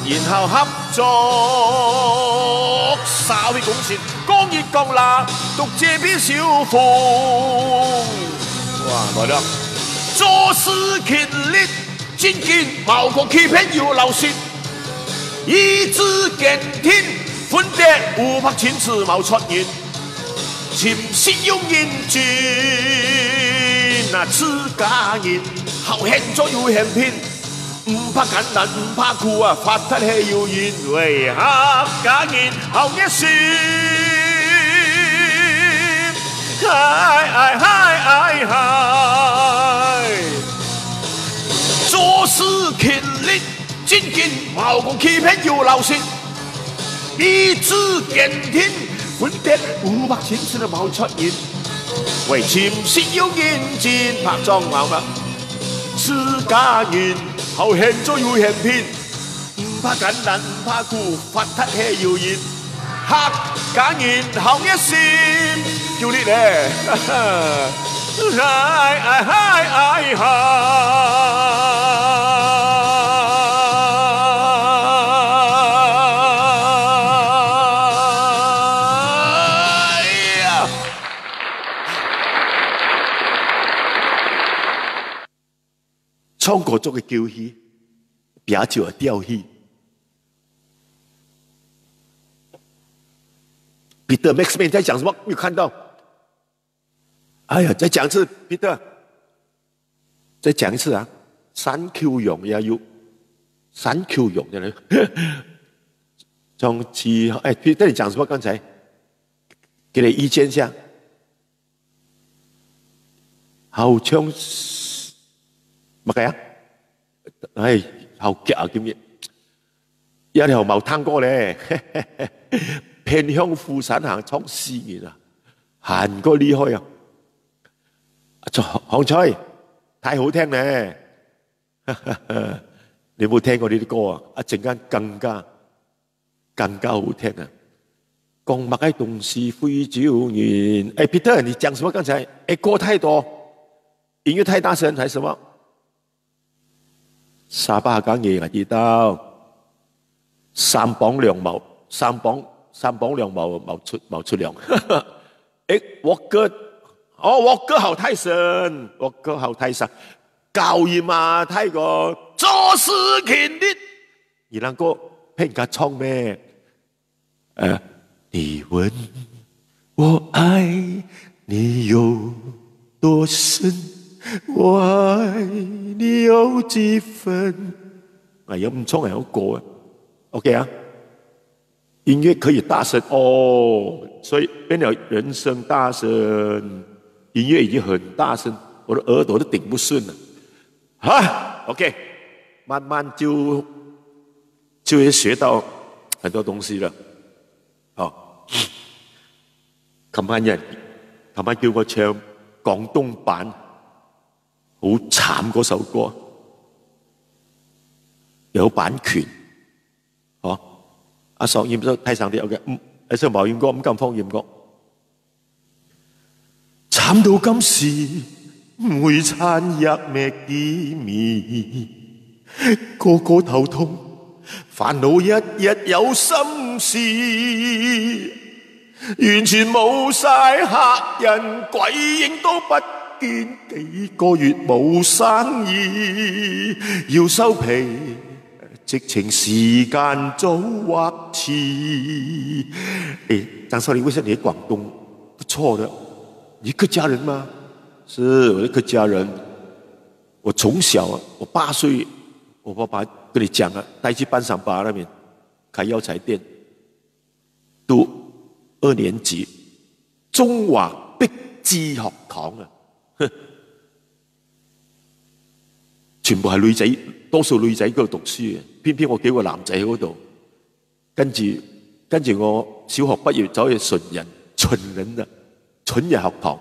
然後合作，社會貢獻，公益公啦，讀者必小鳳。哇，來啦！做事勤力，精進，毛國欺騙有老實，意志堅挺，分別無怕親自冇出現，潛心用認真，那自家人，後現咗有現片。唔怕艱難，唔怕苦啊！發達係要因為客家人好熱心，做事勤力，精進，冇講欺騙有老實，意志堅挺，分別無怕親自都冇出現，為潛心要認真，拍裝冇乜自家人。後現咗要現片，唔怕艱難，唔怕苦，發達係要熱，客家人好熱心，叫你咧，唱歌做嘅叫戲，表就係吊戲。彼得 Maxman 在講什麼？沒有看到。哎呀，再講一次，彼得，再講一次啊！3 Q 用也有3 Q 用的人。從其哎，彼得你講什麼？剛才給你意見一下。好像乜嘢啊？唉，好夾啊！咁嘢，一條冇聽過咧。偏向富山行創4年啊，行過厲害啊！黃彩太好聽咧，你有冇聽過呢啲歌啊？一陣間更加好聽啊！講乜嘅東西非洲人？哎，Peter，你講什麼？剛才哎歌太多，音樂太大聲，還是什麼？沙巴講嘢我知道，三磅兩毛冇出糧。哎，我哥好太神，教義嘛太過做事勤力，你能夠俾人家唱咩？你問我愛你有多深？我愛你有幾分？哎呀，唔唱係好過啊 ，OK 啊？音樂可以大聲哦，所以變了人聲大聲，音樂已經很大聲，我的耳朵都頂不順了。啊 ，OK， 慢慢就會學到很多東西了。好，琴晚叫我唱廣東版，好慘嗰首歌，有版權，哦。阿爽音都睇上啲 OK， 喺上冇音樂唔敢放音樂，慘到今時唔會撐入咩見面，個個頭痛，煩惱日日有心事，完全冇晒客人，鬼影都不見，幾個月冇生意，要收皮，直情時間早或遲。張少林，為什麼你喺廣東？不錯的，你客家人嗎？是，我是客家人。我從小，我8歲，我爸爸跟你講啊，帶去半山巴那邊開藥材店，讀2年級，中華碧芝學堂啊，全部係女仔，多數女仔喺嗰度讀書嘅，偏偏我幾個男仔喺嗰度。跟住我小學畢業走去純人學堂，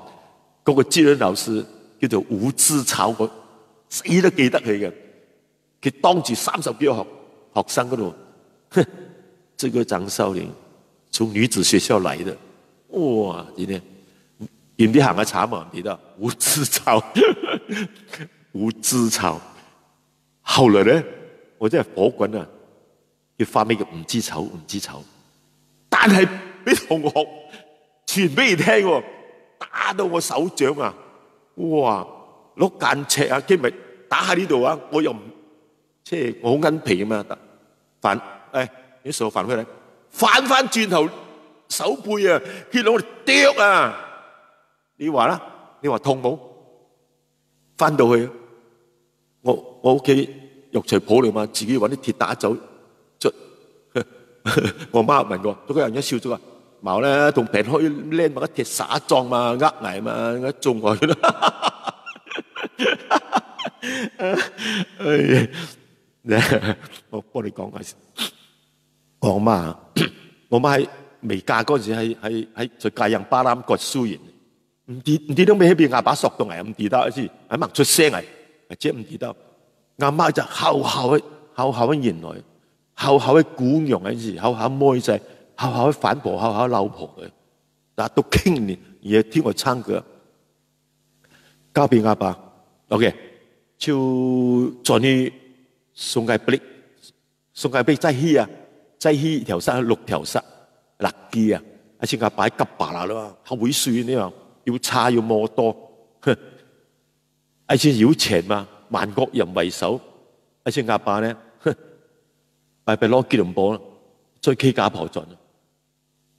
嗰個資源老師叫做吳之草，我死都記得佢嘅。佢當住30幾個學生嗰度，這個張少林從女子學校來的，哇！今天唔知行下慘啊，唔記得吳之草，吳之草。後來咧，我真係火滾啊！要發咩叫唔知醜，但係俾同學傳俾你聽喎，打到我手掌啊！哇！攞間尺啊，佢咪打喺呢度啊！我又唔即係我好奀皮啊嘛，你數反翻嚟，反翻轉頭手背啊，佢攞嚟啄啊！你話啦，你話痛冇？翻到去，我屋企藥材鋪嚟嘛，自己揾啲鐵打走。我媽問我，嗰個人一笑咗話：冇咧，同平開靚埋一鐵灑裝嘛，捱嘛，一中我啦。我幫你講下先。我媽喺未嫁嗰陣時喺在戒陽巴攬割書園，唔知道咩喺邊牙把索到嚟，唔記得先，喺默出聲嚟，即唔記得。阿媽就後嘅原來。後嘅鼓揚嗰陣時，後妹仔，後嘅反婆，後嘅老婆嘅，但都傾年，而聽我唱歌，交俾阿爸 ，OK， 就轉去宋界壁再去啊，再去條山6條山，垃圾啊，而且阿爸急巴啦咯，好猥瑣呢樣，要差要摩多，而且有錢嘛，萬國人為首，而且阿爸呢。拜攞吉隆坡再企架婆進，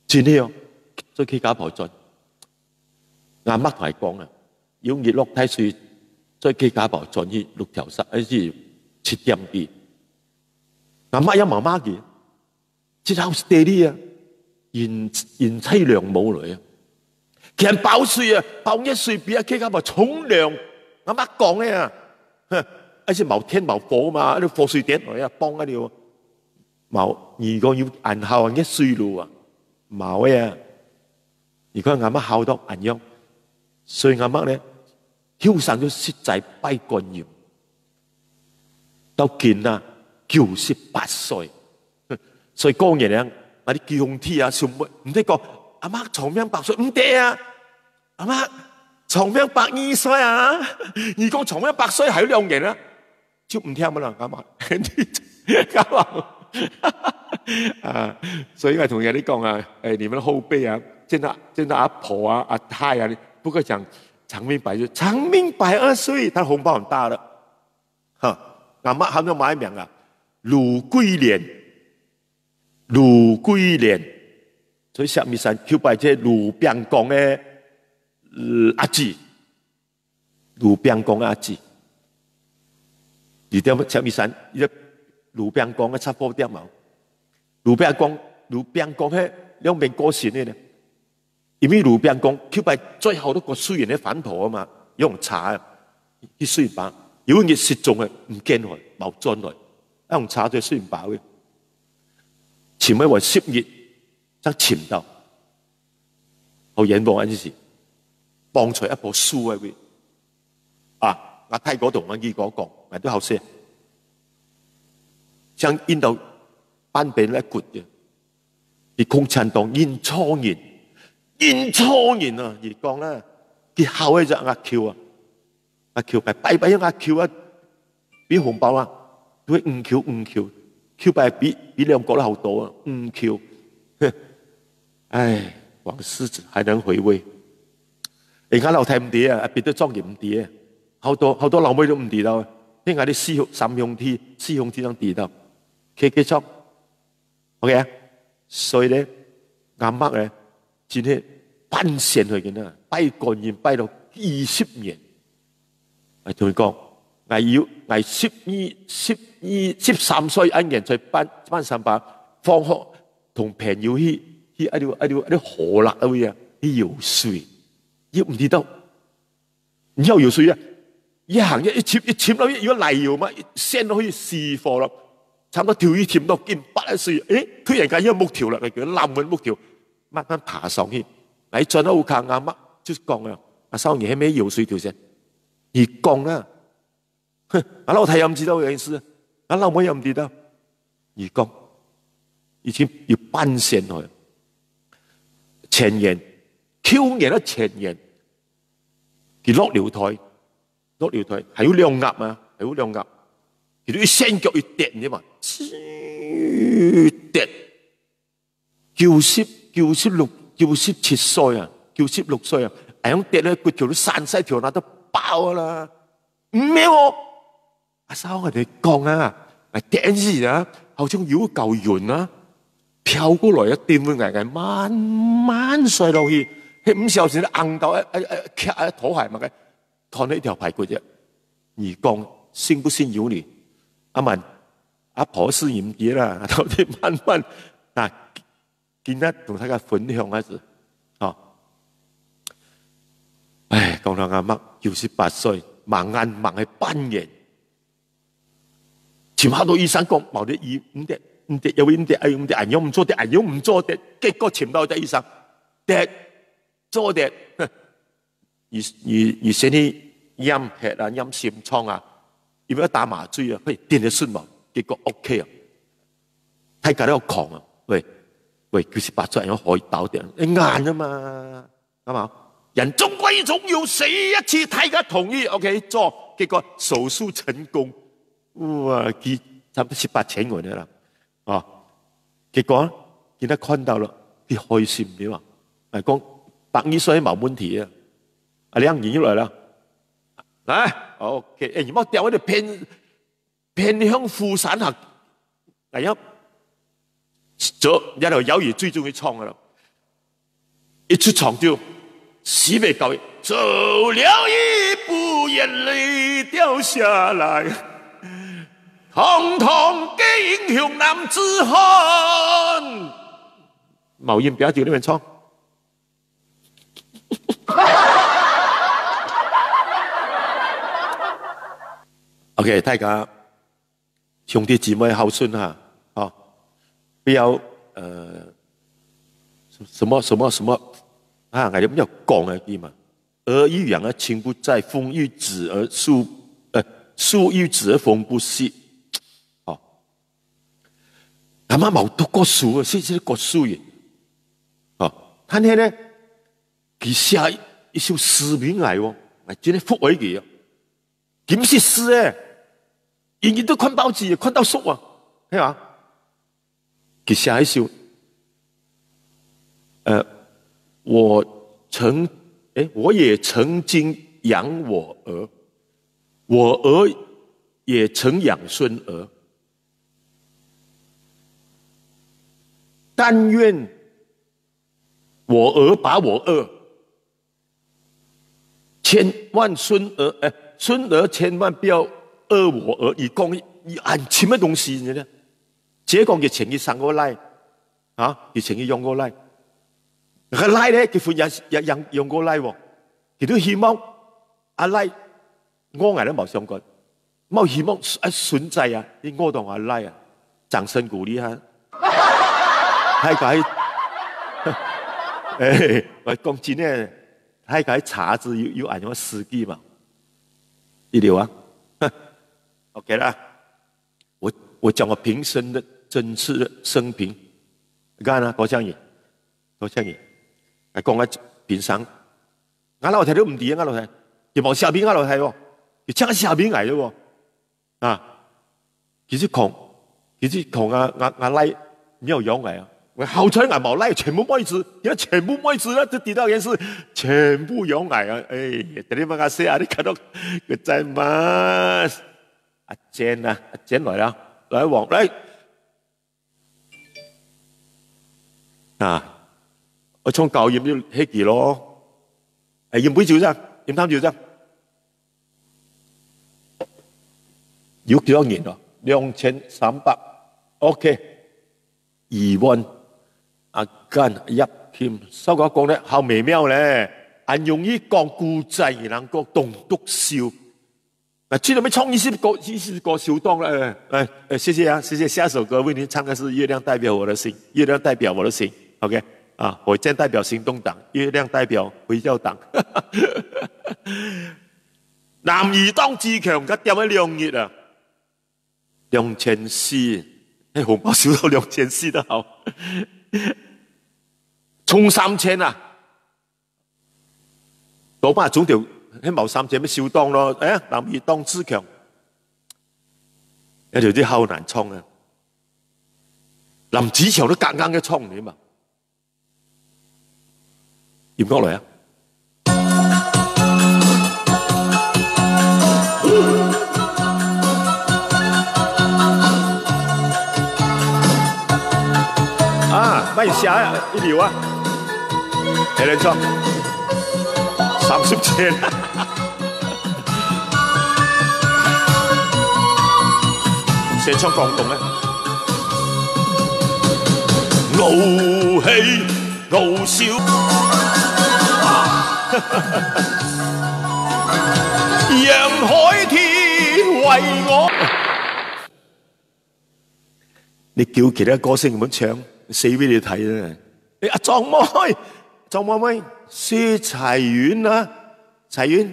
轉呢樣再企架婆進。阿媽同係講啊，要熱落睇水，再企架婆進去6條山，還是7點幾。阿媽有媽媽嘅，即係好 steady 啊，賢妻良母嚟啊。其實爆水啊，爆一水比阿企架婆重量。阿媽講咧啊，而且冇天冇火嘛，啲火水點嚟啊，幫一條。冇，如果要銀效一歲路啊，冇啊！如果阿媽孝到銀樣，所以阿媽咧囂散咗實在拜觀音，到見啊98歲，所以講嘢咧，嗰啲叫天啊，上唔得講，阿媽長命100歲唔得啊！阿媽長命120歲啊！如果長命100歲係兩年啊，就唔聽乜啦，阿媽，阿媽。所以我同人哋講啊，你們後輩啊，真的阿婆啊、阿太啊，不過講長命100歲，他紅包很大了。阿媽喊咗買名啊，盧桂蓮，所以下面山叫拜即盧邊講嘅阿姊，盧邊講阿姊，而點下面山盧邊講嘅差不多點冇，盧邊講喺兩邊過線嘅，因為盧邊講佢係最後都個雖然嘅反婆啊嘛，用茶啊，啲雖然把，如果熱食中嘅唔驚佢冇轉來，用茶就雖然飽嘅，前尾話10月則潛到，好眼望嗰陣時，幫隨一部書喺邊，我睇嗰度我依嗰講，咪都後生。像印度班俾咧骨嘅，而共產黨印初年啊，而講咧，佢後嘅就阿 Q 啊，阿 Q 拜阿 Q 啊，俾紅包啊，都5 Q 拜比兩個都好多啊，5 Q， 唉，往事还能回味。而家樓梯唔跌啊，別得莊業唔跌啊，好多老妹都唔跌到，聽下啲三兄弟都跌到，結束 ，OK 啊？所以咧，阿媽咧，真係奔現去嘅啦，拜觀音拜到20年，我同佢講，我13歲一年在班上班，放學同朋友去一啲河辣嗰啲啊，去游水。要唔知道，然後游水啊，一行一潛落去，如果泥游嘛，升到去4貨啦，差唔多跳潛到見8歲，突然間一個木條啦，佢叫冧嘅木條，慢慢爬上去，喺轉到靠阿媽就講啦，阿少爺喺咩游水條先，而講啦，阿老太又唔知道嘅意思，阿老妹又唔知道，而講，以前要搬線去，前言。Q 年都前年，佢落樓台，係有兩壓啊，係有兩壓，佢都要伸腳要跌啫嘛，跌，97歲啊，96歲啊，係咁跌咧，個條都散晒條罅都爆啦，唔咩喎？阿嫂我哋講啊，係跌時啊，好似有嚿雲啊，飄過來啊，電會危慢慢碎落去。5小時都硬到拖鞋嘛嘅，拖呢條排骨啫。而講信不信由你。阿文阿婆是唔知啦，到底慢慢嗱，今日同大家分享一次，唉，講到阿媽98歲，盲眼盲係半年，前下到醫生講冇啲醫唔得，有唔得，眼藥唔做得，結果前到啲醫生得。做的，而且啲陰血啊、陰閃瘡啊，如果打麻醉啊，可以電得順嘛，結果 OK 啊，睇架都有狂啊，喂，98歲人可以倒掉，你硬啊嘛，啱嘛？人終歸總要死一次，睇架同意 OK 做，結果手術成功，哇，差唔多7、8千元啦，結果見得看到了，佢開心啲嘛，係講。120歲冇問題啊！阿亮已經來了，來 ，OK， 你冇掉我哋偏向富山行，哎呀，走一條友誼最中意唱噶啦，一出場就西北高音，走了一步，眼淚掉下來，統統給英雄男子漢。冇音表就呢邊唱。OK， 大家兄弟姊妹孝順哈，不要什麼啊，我哋唔要講嘅啲嘛，兒欲養而親不在，父欲子而樹欲子而風不息，阿媽冇讀過書啊，先讀書嘅，睇下咧。佢寫一首詩名嚟喎，真係福為佢啊！點是詩咧？人人都看報紙，看到熟啊，係嘛？佢寫一首，我也曾經養我兒，我兒也曾養孫兒，但願我兒把我餓。千萬孫兒千萬不要餓我兒，而講很淺嘅東西嘅咧，這講嘅情意生我來，嘅情意用我來，個來咧佢會用我來喎，佢都希望阿來我哋都冇相干，冇希望存在啊，你我同阿來啊，掌聲鼓勵下，係佢，我講真咧。睇佢查字要按照史記嘛，一流啊 ，OK 啦。我講我平生的真實的生平，你看啊，嗰張嘢，係講喺平常，我老太都唔掂啊，我老太，又冇下邊我老太喎，又將下邊嚟咗喎，其實窮啊，阿拉沒有用嚟啊，我好彩俺冇拉，全部妹子，而家全部妹子咧都跌到件事，全部有矮啊！哎，等你乜嘢事啊？你看到個在嗎？阿堅啊，阿堅來啦，來王來啊！我從教驗要起幾咯？係驗杯照啫，驗貪照啫。要幾多年啊？2300 ，OK， 2萬。阿根入添，收講講咧，好微妙咧，很容易講故仔，能夠棟篤笑。那知道沒唱20個小檔了，謝謝啊，謝謝。下首歌為您唱的是《月亮代表我的心》，月亮代表我的心 ，OK 啊，火箭代表行動黨，月亮代表回教黨。男兒當自強，佢點咗2億啊，2400，紅包少到2400都好。充3000啊！多把總條喺冇3000咩小檔咯？男兒當自強，有條啲好難衝啊！林子祥都夾硬嘅衝你嘛？嚴哥來啊！乜嘢下一條啊？睇兩張30錢，寫唱廣東咧，傲氣傲笑，讓海天為我。你叫其他歌星咁唱？死俾你睇啦！阿莊妹，薛彩雲啊，彩雲，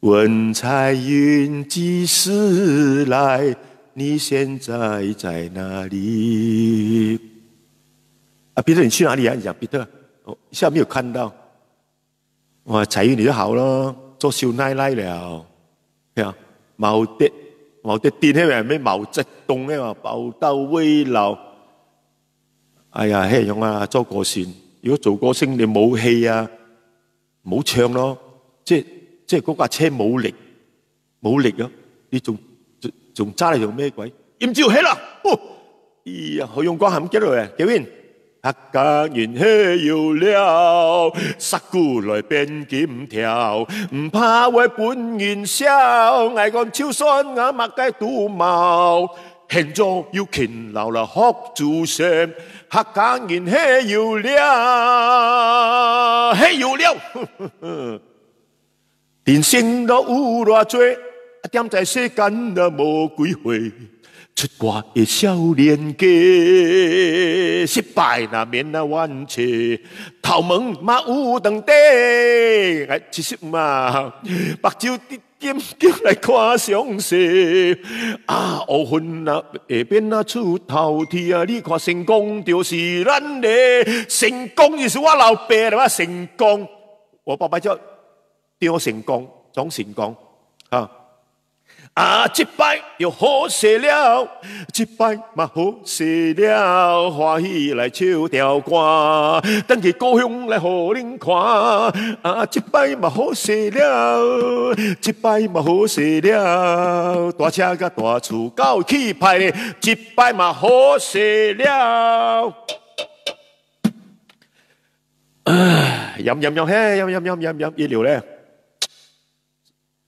問彩雲幾時來？你現在在哪裡？啊，彼得，你去哪裡啊？你講彼得，下沒有看到。哇，彩雲你就好咯，做少奶奶了，係啊，毛德電係咪咩毛澤東咧嘛？寶刀未老。哎呀，係咁啊！做歌星，如果做歌星你冇戲啊，唔好唱咯。即係嗰架車冇力啊！你仲揸嚟做咩鬼？唔照起啦！哎呀，好用光係咁幾耐啊？幾邊？客家人起要了，殺過來變劍條，唔怕為本元宵，捱過超酸眼麥雞肚毛。現在要勤勞啦，學做聲，客家人起要了，電線都有偌多，一點在世間都無幾回，出國的少年家，失敗那免那冤切，頭毛嘛有長短，其實嘛，目睭點叫來看相識啊！學分啊，下邊啊出頭天啊！你看成功就是咱的成功，就是我老爸啦，成功。我爸爸叫張成功，張成功啊！啊，這擺又好勢了，這擺嘛好勢了，歡喜來唱條歌，等佢高雄來互恁看。啊，這擺嘛好勢了，這擺嘛好勢了，大車甲大厝夠氣派咧，這擺嘛好勢了。飲，一流咧。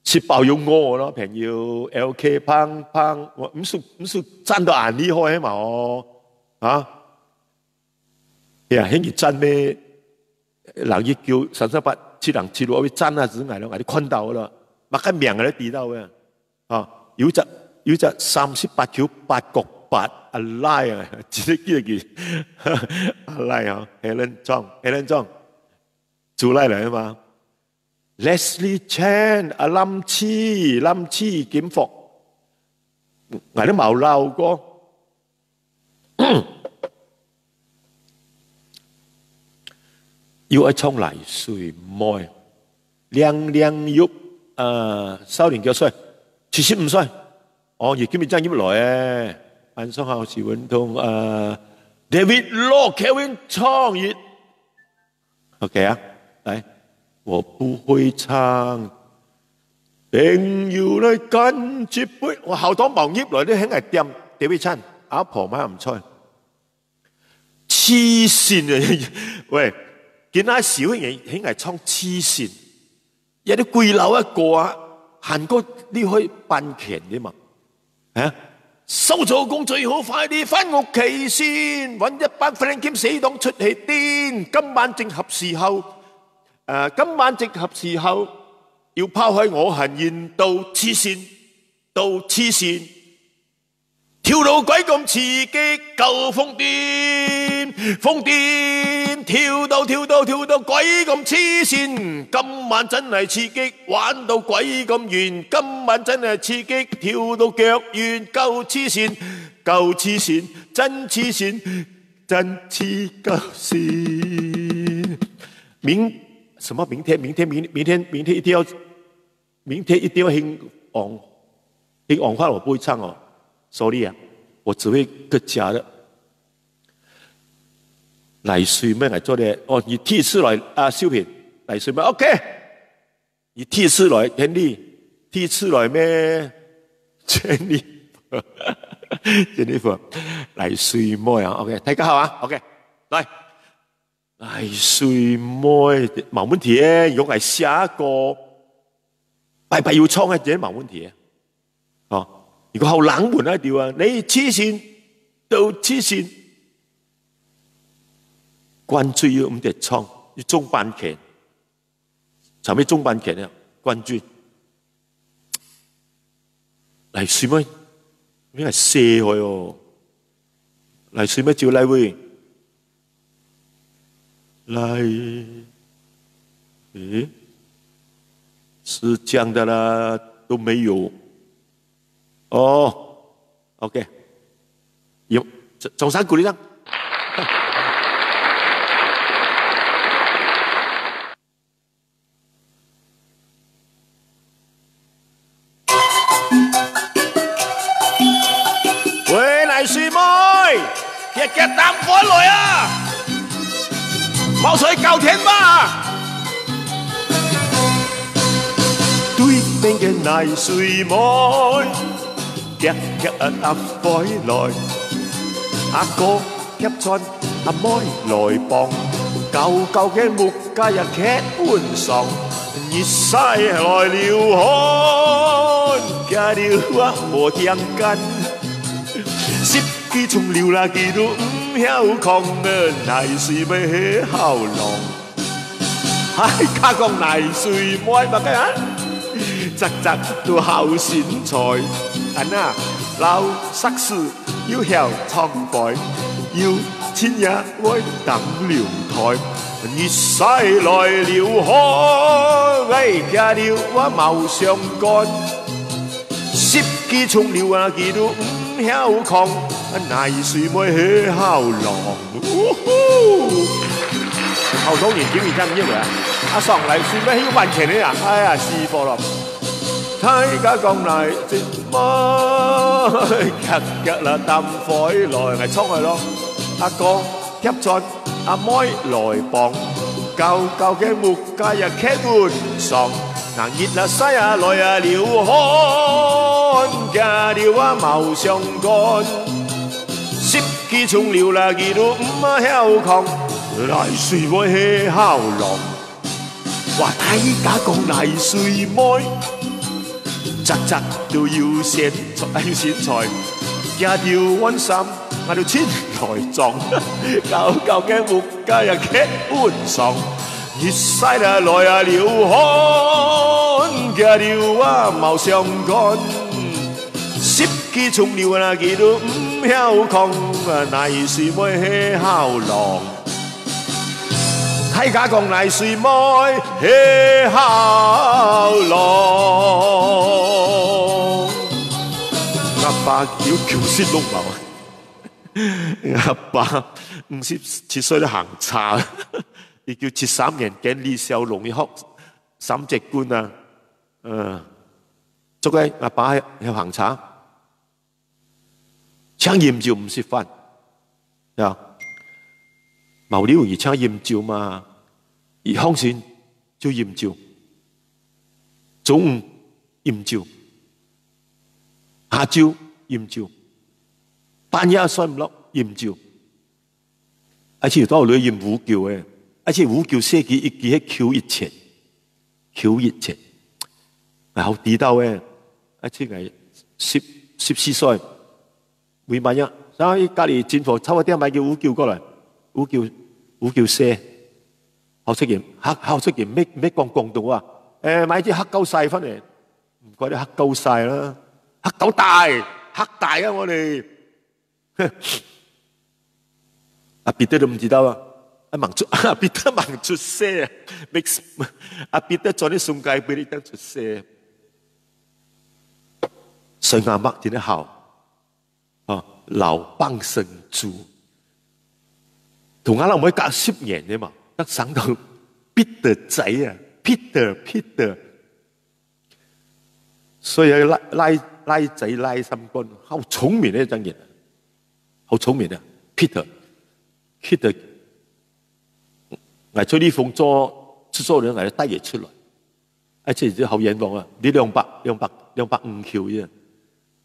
吃飽要餓咯，朋友 ，LK 胖，我唔是讚到眼厲害嘛哦，啊，呀，迄個讚咩？人一叫338 7人7路，我讚啊，只係咯，你看到啦，乜個名都知道嘅，啊，有隻38球8角8阿拉啊，記得阿拉啊 ，Helen Zhong，做來嚟嘛。Leslie Chan 阿lâm chi kiếm phục，我都冇鬧過。要一沖嚟水妹，靚玉少年幾歲？75歲。哦，而今日真入來誒，安松校時運動 David Law Kevin 唱一 ，OK 啊，来，我不會唱，朋友來乾接杯，我好多網頁來都喺係掂 David Chan，阿婆媽唔錯，黐線啊！喂，見阿小人喺係唱黐線，有啲貴樓一個啊，韓國你可以扮強啲嘛，啊？收咗工最好快啲返屋企先，揾一班 friend 兼死黨出去癲。今晚正合時候，今晚正合時候，要拋開我行言到黐線，到黐線，跳到鬼咁刺激，夠瘋癲，瘋癲，跳到鬼咁黐線。今晚真係刺激，玩到鬼咁圓。今晚真係刺激，跳到腳軟，夠黐線，夠黐線，真黐線，真黐夠線。什麼明天一定要興昂花，我不會唱哦。Sorry 啊，我只會客家的。黎水咩嚟做嘅？哦，你第一次來啊，小平黎水咩 ？OK， 你第一次來天地，第一次來咩？全力黎水妹啊 ，OK， 大家好啊 ，OK， 來黎水妹冇問題嘅，如果係下一個拜拜要唱嘅，真係冇問題嘅，哦。如果好冷門一條啊，你黐線到黐線，關注要咁哋唱，要中班劇，查咩中班劇呢？關注嚟算咩？咩係射佢哦？嚟算咩？照嚟會嚟？誒，是這樣的啦，都沒有。哦 ，OK， 有掌聲鼓勵聲。喂，黎樹妹，日擔火來啊！冇水救天吧！對面嘅黎樹妹。日搭火來，阿哥夾進阿妹來幫，舊嘅木架日劇換上，熱西來了汗，加了我無聽根，十幾重了啦，佢都唔曉講啊，泥水咪起後浪，係家講泥水妹嘛嘅啊，集到後線菜。安那老實事要曉唱白，要錢也愛等聊台。熱西來了汗，喂，加了我毛上幹，十幾重了啊，佢都唔曉講，泥水妹起後浪。後當年景元真唔一樣啊！阿爽泥水妹起運氣呢啊！哎呀，試過咯。大家講嚟接妹，日啦擔火來，咪衝去咯！阿哥貼進阿妹來幫，舊嘅木架日劇換上，嗱熱啦西啊來啊了汗，加了啊毛上幹，十幾重了啦，佢都唔曉講，泥水妹起後浪，話大家講泥水妹。集都要剪菜，加條溫衫，嗌到千來撞，舊嘅木架又劇換上，熱西啊來啊了汗，加條啊毛上幹，十幾重了啊，佢都唔曉講，泥水妹起後浪。睇家講泥水妹起後浪。阿爸叫先碌流，阿爸57歲都行差，亦叫73年嘅李小龍要學3隻官啊，捉佢阿爸喺行差，搶鹽就唔食飯，呀，冇料而且研究嘛，而康先就研究，中午研究，下晝研究，半夜睡唔落研究，而且都有女研五叫嘅，而且五叫寫幾一幾係 Q 一切，係好地道嘅，而且係14歲，每晚一，所以隔離戰火抽一啲買叫五叫過來，五叫寫，學出現咩講廣東話，買啲黑狗曬翻嚟，唔怪得黑狗曬啦，黑狗大啊我哋，阿彼得都唔知道啊。阿彼得忙出聲啊！阿彼得做啲送介俾你得出聲，所以阿媽真係好啊，老蚌生珠，同阿老妹隔10年啫嘛，得想到彼得仔啊 ，Peter， 所以拉仔拉心肝，好聰明呢真人，好聰明啊 ，Peter。我做呢封出租人，我帶嘢出來，而且就好嚴重啊！你250 Q 啫，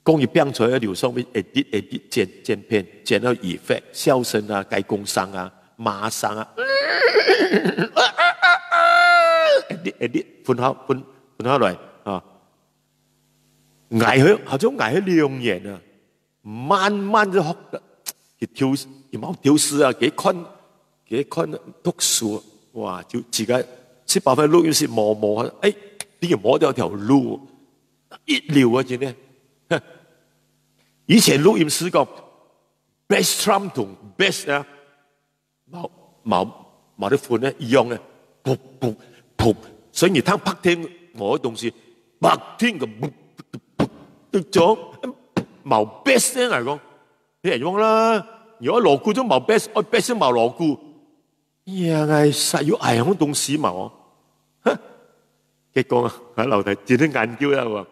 工業病出來，流上面 edit 剪片，剪到effect，笑聲啊，改工傷啊，罵聲啊 ，edit 分好來啊！捱佢，好像捱佢2年啊，慢就學得，佢有冇調試啊？幾看讀書，哇！就自己18分錄音室磨，哎，你要磨掉條路，一流啊！真係，以前錄音室個 bass drum 同 bass 啊，冇得款咧一樣嘅，噗，所以你聽拍聽我嘅東西，拍聽個噗咗冇 bass 聲嚟講，你係用啦。如果鑼鼓都冇 bass， 我 bass 都冇鑼鼓。呀，係實要係咁東西嘛？我，結果啊喺樓梯自己研究啦喎，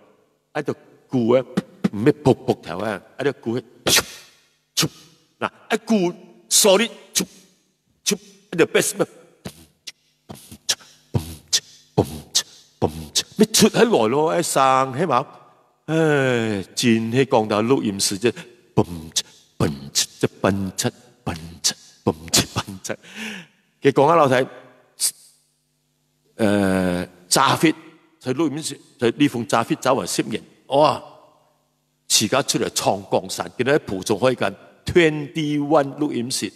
喺度鼓啊，唔咩噗頭啊，喺度鼓，嗱一鼓 sorry， 喺度 bass 咩，咩出喺來咯，一聲起碼，唉，真係講到錄音室啫，笨柒。佢講下樓梯，炸 fit 喺錄音室，喺呢封炸 fit 走埋10年，哇！而家出嚟闖江山，見到喺蒲仲開緊21錄音室，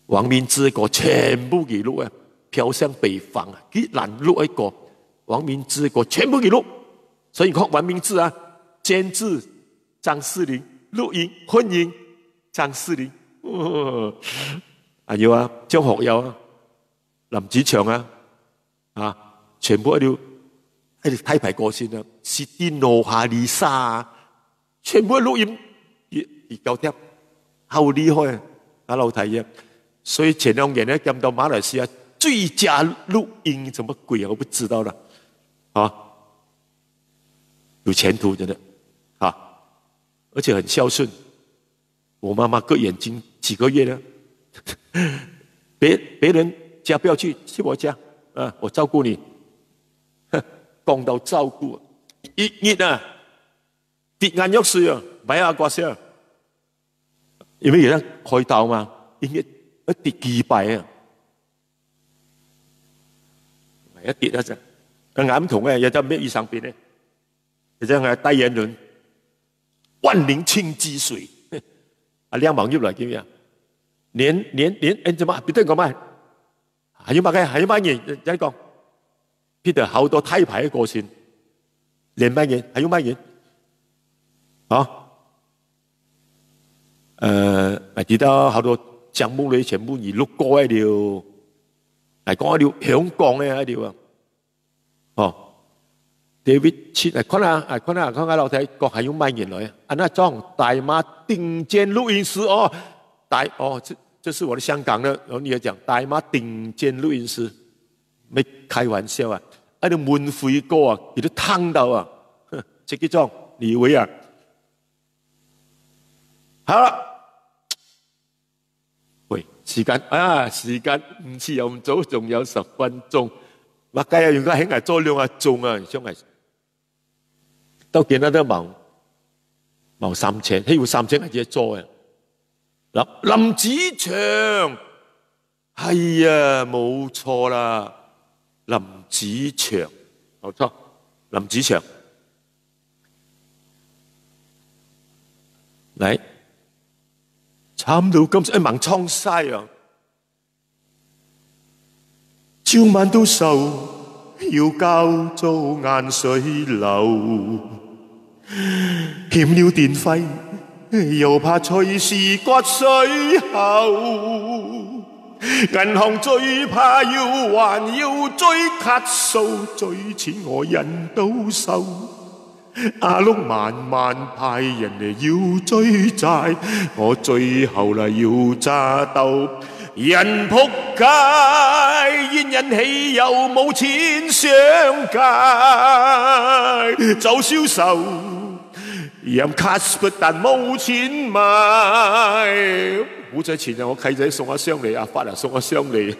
王明志個全部記錄啊，飄向北方啊，幾難錄一個王明志個全部記錄，所以講王明志啊，監製張士林，錄音混音張士林。還有啊，張學友啊，林子祥啊，全部喺度睇排歌先啊，薛丁諾夏麗莎啊，全部錄音，而夠聽，好厲害啊！阿老太爺，所以前2年呢，見到馬來西亞最佳錄音什麼鬼啊，我不知道了，啊，有前途真的，啊，而且很孝順，我媽媽割眼睛幾個月呢。別人家不要去我家啊！我照顧你。講到照顧，一啊，跌眼藥水啊，買下掛先，因為而家開刀嘛，應該一跌幾百啊，一跌一陣，個眼痛嘅有得咩醫生變咧？有陣係代言人萬寧清之水，啊2萬入來叫咩啊？年，怎麼？彼得講咩？還要乜嘢？人講彼得好多胎牌嘅過程，連乜嘢？還要乜嘢？我記得好多項目咧，全部錄歌喺度，係講喺度香港咧喺度啊。David 切看下樓梯講還要乜嘢來啊？安那裝大馬頂尖錄音師哦，這是我的香港的，我女兒講大馬頂尖錄音師，沒開玩笑啊！喺度滿肺歌啊，佢都聽到啊！這個裝你以為啊？好了，喂，時間唔似又唔早，仲有10分鐘。或計啊，而家喺度做2個鐘啊，想係都見得冇3000，希望3000係自己做嘅。林子祥係啊，冇錯啦，林子祥冇錯，林子祥嚟。慘到咁一盲瘡曬啊！朝晚都愁，要交租眼水流，欠了電費，又怕隨時割水喉。銀行最怕要還要追卡數，追錢我人都受。阿碌慢慢派人嚟要追債，我最後啦要揸兜。人仆街，煙引起又冇錢上街，就銷售飲卡不但冇錢買。好在前日我契仔送一箱嚟，阿發啊送一箱嚟。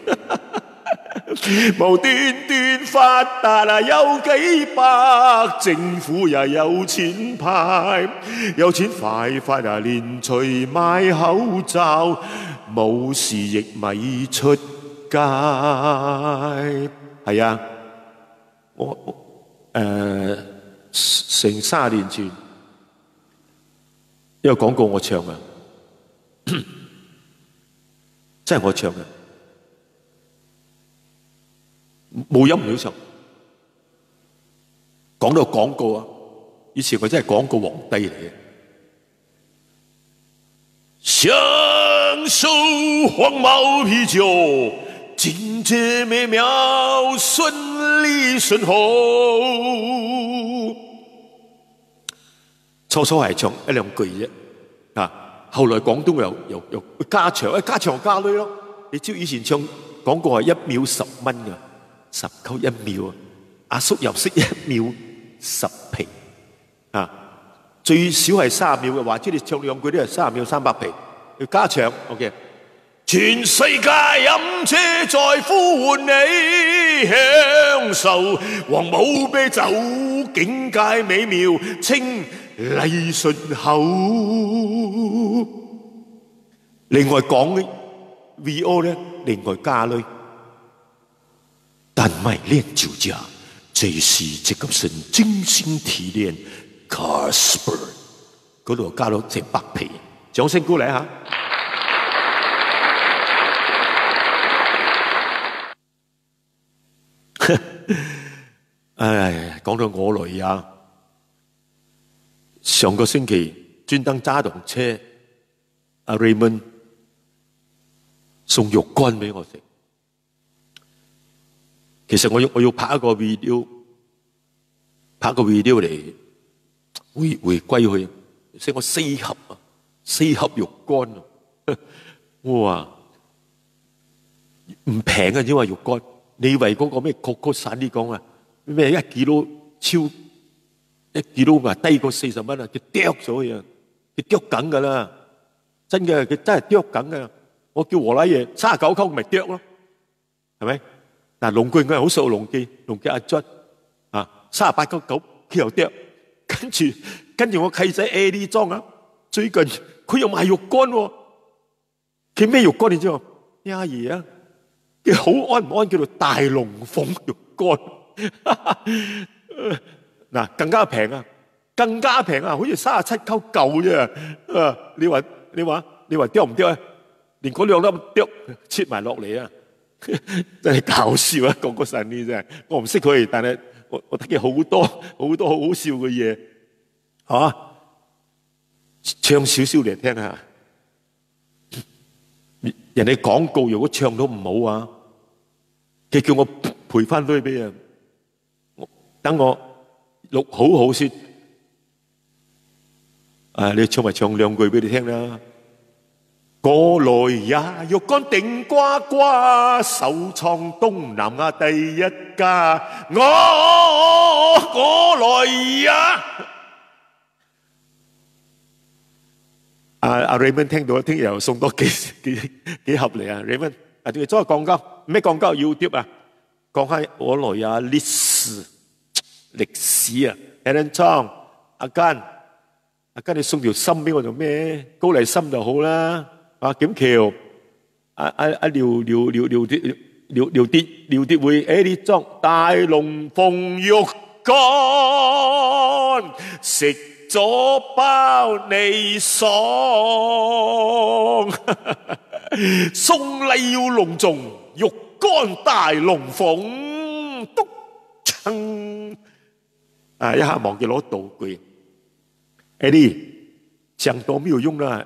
無端端發達啊有幾百，政府又有錢派，有錢快快啊連隨買口罩，冇事亦咪出街。係啊，我成30年前一個廣告我唱啊，真係我唱嘅。冇音唔要唱，講到廣告啊！以前我真係廣告皇帝嚟嘅。享受黃毛啤酒，境界美妙，順利順好。初係唱1-2句啫，啊！後來廣東又加長，加長加女咯。你知以前唱廣告係1秒10蚊㗎。10扣1秒啊！阿叔又識1秒10皮啊！最少係30秒嘅話，即係你唱2句都係30秒300皮，要加長。OK， 全世界飲車在呼喚你，享受黃毛啤酒，境界美妙，清麗順口。另外講 VO 咧，另外加類。但買練酒家，這是這個神精心提煉 Carlsberg 嗰度加到成100皮，掌聲鼓勵下。唉，講到我累啊！上個星期專登揸動車，阿 Raymond 送肉乾俾我食。其實我要拍一個 video 嚟回歸佢，所以我4盒肉乾啊！哇，唔平啊！因為肉乾，你以為嗰個咩Coco散啲講啊？咩1 kilo 超1 kilo 咪低過40蚊啊？佢剁咗佢啊！佢剁緊㗎啦，真嘅，佢真係剁緊㗎。我叫和拉爺39溝咪剁咯，係咪？嗱，龍記我係好熟龍記阿卒啊，38.9佢又剁，跟住我契仔 Eddie 莊啊，最近佢又賣肉乾喎，佢咩肉乾你知喎？阿爺啊，佢好安唔安叫做大龍鳳肉乾，嗱更加平啊，好似37溝嚿啫，你話剁唔剁啊？連嗰2粒剁切埋落嚟啊！真係搞笑啊！個神呢真係，我唔識佢，但係我睇見好多好好笑嘅嘢，嚇，唱少少嚟聽下。人哋廣告如果唱到唔好啊，佢叫我賠翻堆俾人，等我錄好先。你唱2句俾你聽啦。過來也肉乾頂呱呱，首創東南亞第1家。我過來也，阿 Raymond 聽到，聽日又送多幾盒嚟啊 ！Raymond， 仲要再講講咩講講 YouTube 啊？講下我來啊歷史啊 ，Alan Chong 阿堅你送條心俾我做咩？高麗參就好啦，啊劍橋廖跌會呢裝大龍鳳肉乾食咗包你爽，送禮要隆重，肉乾大龍鳳篤撐啊！一下忘記攞道具。Eddie， 講多沒有用啦，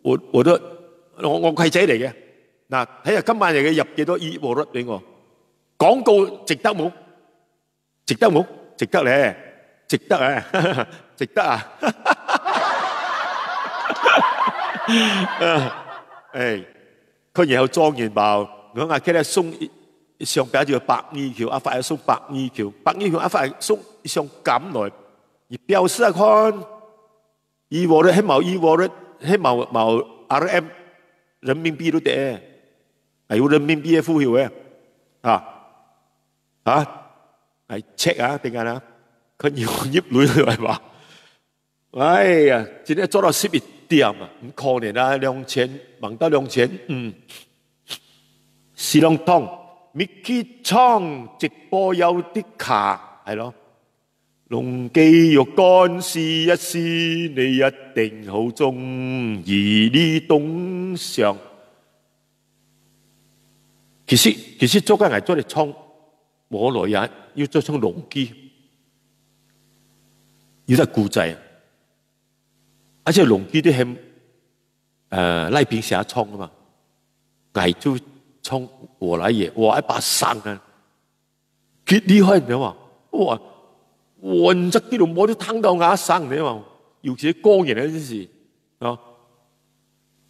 我契仔嚟嘅。嗱，睇下今晚嚟嘅入幾多 e-wallet 俾我，廣告值得冇？值得冇？值得咧，值得啊，值得啊！誒，佢然後裝完包，我阿 K 咧送上邊就100條，阿發又送100條，100條阿發送上減來。而表示看 e-wallet 係冇 e-wallet 係冇 RM 人民幣都得，係有人民幣嘅呼號嘅，係 check 啊，定係啊？佢要入女嚟話，哎呀，今天做到11點啊，唔可憐啊，2000忙到2000，試兩通 Mickey Chong 直播有啲卡，係咯。龍記肉乾試一試，你一定好中意呢東上。其實做緊係做嚟衝，我來也要做衝龍記，要得故仔。而且龍記都係賴平寫衝啊嘛，係就衝我來也，我一把生啊，幾厲害你知嘛？哇！混質啲度摸都攤到牙生你嘛，尤其是過年嗰陣時，啊，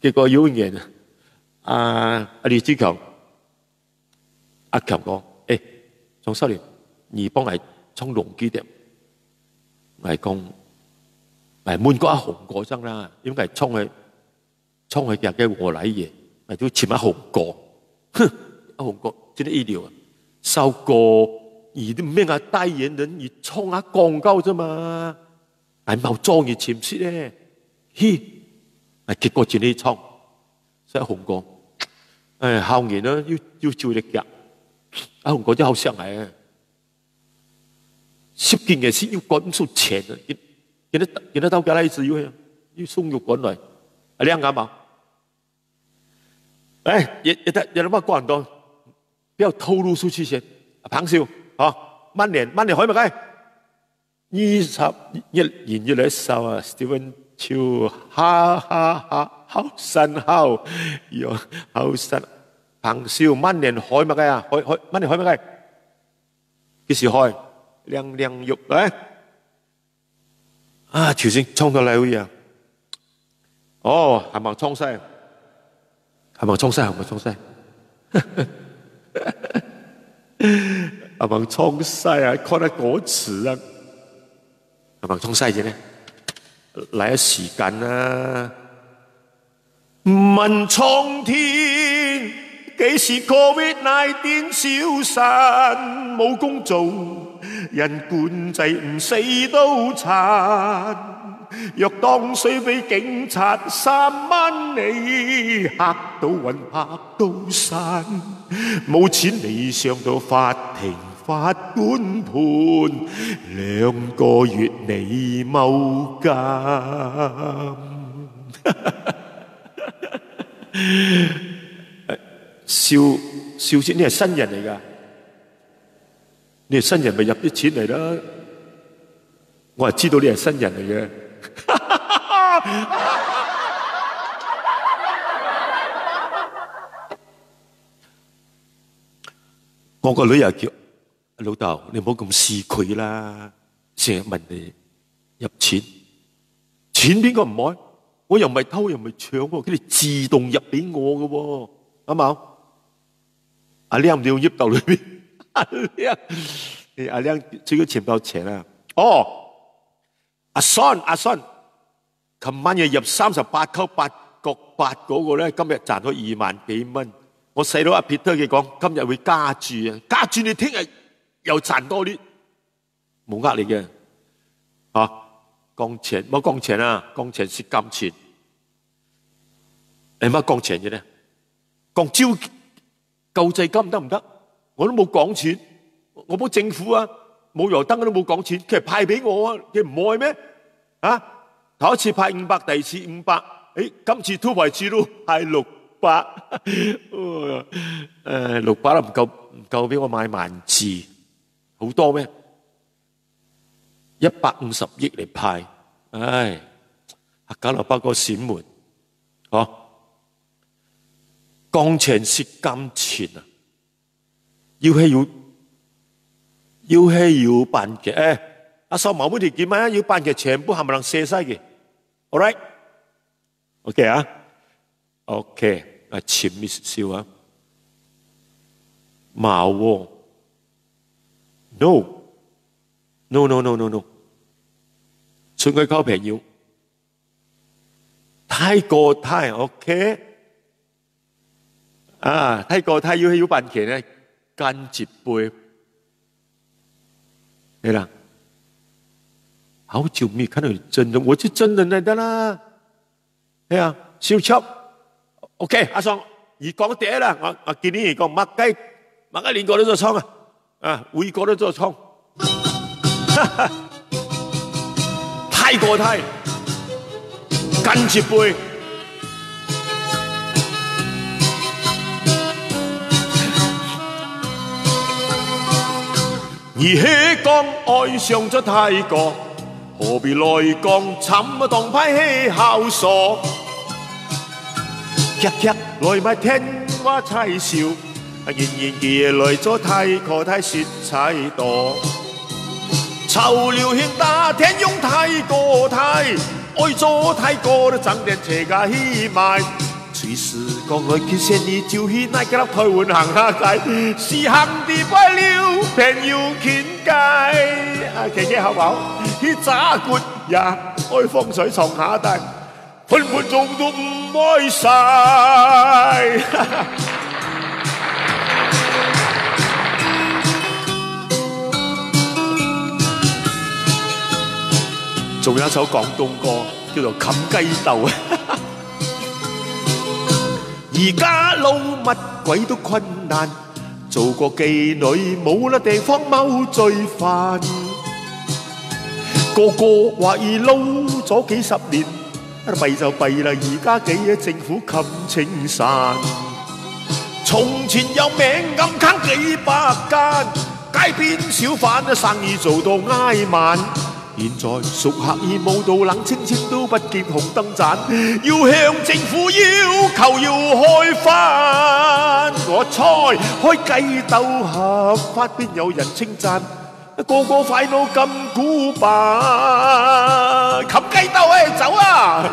結果有一年阿李志強阿強講：誒，張少年，你幫我衝龍機點？我係講係滿過阿紅果真啦，應該係衝去日嘅和禮嘢，係都前一紅果，哼，阿紅果真係意料啊，收過。而啲咩啊代言人而衝下廣告啫嘛，係冇裝而潛蝕咧，係結果自己衝，所以紅哥，後年咧要照力嘅，阿紅哥真係好上嚟啊，10件嘅事要趕數錢啊，見得到嘅例子要送肉趕來，阿靚啱嘛？也得乜講人多，不要透露出去先，彭少。萬年可以咪計？21年越嚟越瘦啊 ！Steven 超好神好，好神彭少萬年開咪計啊？萬年開咪計？幾時開？靚肉咧？啊，條線衝到嚟會啊！哦，係咪衝西？係咪衝西？阿孟衝西啊，看得嗰詞啊，阿孟衝西啫呢，嚟一時間啦。問蒼天幾時 COVID-19 消散？冇工做，人管制唔死都殘。若當水俾警察3蚊你，嚇到暈嚇到散，冇錢你上到法庭，法官判2個月你踎監。少先，你係新人嚟㗎，你係新人咪入啲錢嚟啦。我係知道你係新人嚟嘅。我個女又叫老豆，你唔好咁視佢啦，成日問你入錢邊個唔愛？我又唔係偷又唔係搶喎，佢哋自動入俾我嘅喎，啱冇？阿亮你要入到裏邊，阿亮這個錢包錢啊！哦，阿 Son，琴晚日入38溝8角8嗰個咧，今日賺咗2萬幾蚊。我細佬阿 Peter 佢講，今日會加注啊，加注你聽日又賺多啲，冇呃你嘅嚇。講錢冇講錢啊，講錢是金錢。你乜講錢嘅咧？講救濟金得唔得？我都冇講錢，我幫政府啊，冇油燈都冇講錢，佢係派俾我啊，佢唔愛咩？啊，頭一次派500，第二次500，今次突圍次都派600，600都唔夠俾我買萬字，好多咩？150億嚟派，唉，搞到包個閃門，嗬，講錢是金錢啊！要辦嘅，阿嫂冇問題嘅嘛，要辦嘅全部冚唪唥寫晒嘅 ，all right，OK 啊 ，OK， 啊潛咪笑啊，冇喎 ，no，純粹交朋友，泰國泰 OK， 啊泰國泰要辦嘅咧。干接杯，对啦，好久没看到你真人，我是真人来的啦。係啊，小輯 ，OK， 阿桑，而講第一啦，我見你講麥雞連個都做倉啊，每個都做倉，泰國泰，干接杯。而希江愛上咗泰國，何必來講尋當派戲校傻？日日來咪聽話猜笑，然夜來咗泰國太説太多。潮流興打天用泰國泰，愛咗泰國都爭點車架起賣。隨時講來見先你就去那個台灣行下街，是行地拜了朋友傾偈。企好唔好？去炸骨也愛風水床下底，分分鐘都唔愛晒。仲有一首廣東歌叫做《冚雞竇》。而家撈乜鬼都困難，做個妓女冇啦地方踎罪犯，個個話已撈咗幾十年，弊就弊啦，而家幾政府冚青山。從前有名暗坑幾百間，街邊小販生意做到挨晚。現在熟客已冇到冷清清都不見紅燈盞，要向政府要求要開翻。我猜開雞竇合法邊有人稱讚，個個快到咁古板，冚雞竇走啊！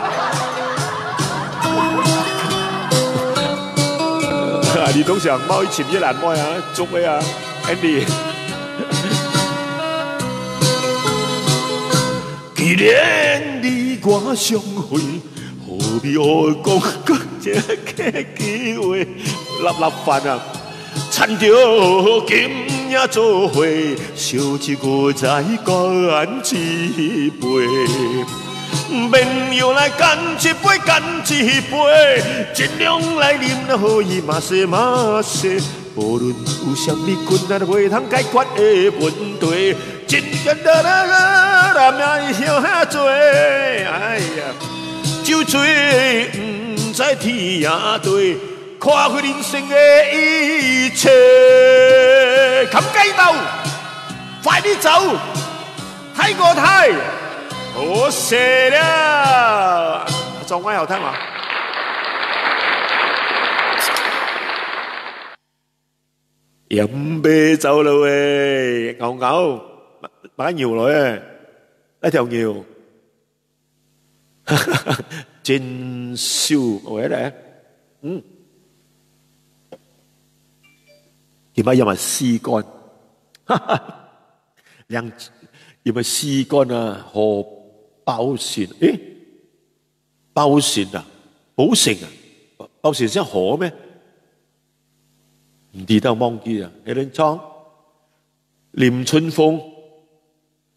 你通常貓潛一蘭貓啊，捉咩啊 ，Andy？既然你我相會，何必我講這個機會？粒粒飯啊，趁着今夜做伙，燒一個再乾一杯。朋友來乾一杯，乾一杯，盡量來啉了可以嘛些嘛些。無論有啥物困難，袂通解決的問題。真個男人曉遐多，哎呀，酒醉唔知天也地，看開人生的一切。冚雞竇，快啲走，睇我睇，好射啦！撞歪後聽話。飲啤酒啦喂，牛牛。買牛女啊，一條牛，真燒喂咧，點解有埋絲乾？兩有埋絲乾啊，荷包蒜，誒，包善啊，寶城啊，包善先河咩？唔記得忘記啊！有人唱林春風，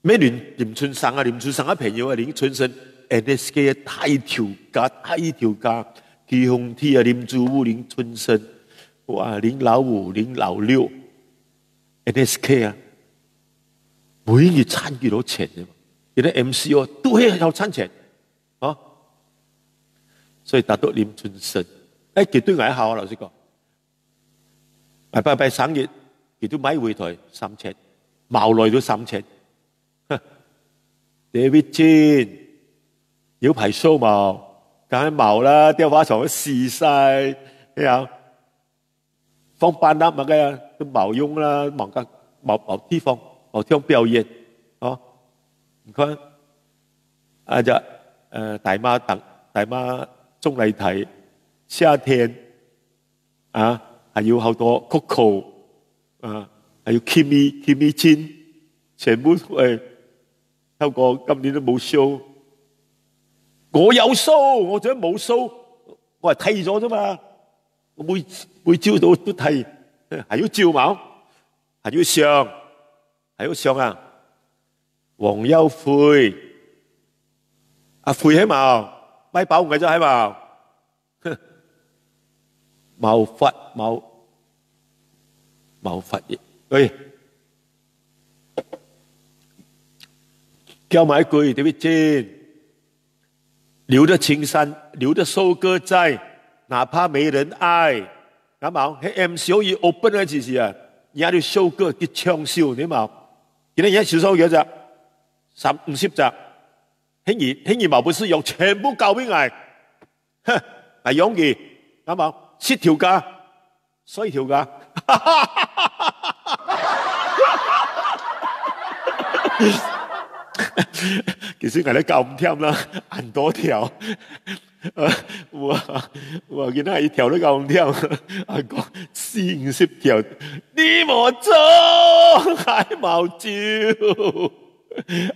咩林春生啊？林春生嘅朋友啊，林春生 NSK 嘅大條架，祁紅鐵啊，林祖武、林春生，哇，林老五、林老六 NSK 啊，每月賺幾多錢嘅嘛？有啲 MCO 都係有賺錢啊！所以達到林春生，佢對我好啊，老實講。拜生日，佢都買回台3000，茅來都3000。David Chin 有排梳毛，梗係毛啦，雕花床都試晒，有放班啦，乜嘅都冇用啦，冇地方表演，哦，你看啊就大媽綜藝台夏天啊。還有好多 Coco 啊，還有 Kimi Chin， 全部透過今年都冇 show， 我有 show， 我仲冇 show， 我係剃咗啫嘛，我每朝都剃，還要照毛，還要上啊，黃優惠，阿惠喺冇，咪保嘅啫喺冇。冇法嘅，喂，叫埋一句對不對？留得青山，留得收割在，哪怕沒人愛，啱冇？喺 MCO 要 open 嗰陣時啊，而家要收割啲暢銷，你冇？今天而家少收幾隻？50隻，輕易冇不是用全部交俾我，哼，係容易，啱冇？10條價，10條價，其實我哋搞唔掂啦，很多條，我見到一條都搞唔掂，我講40-50條，你冇做，還冇招，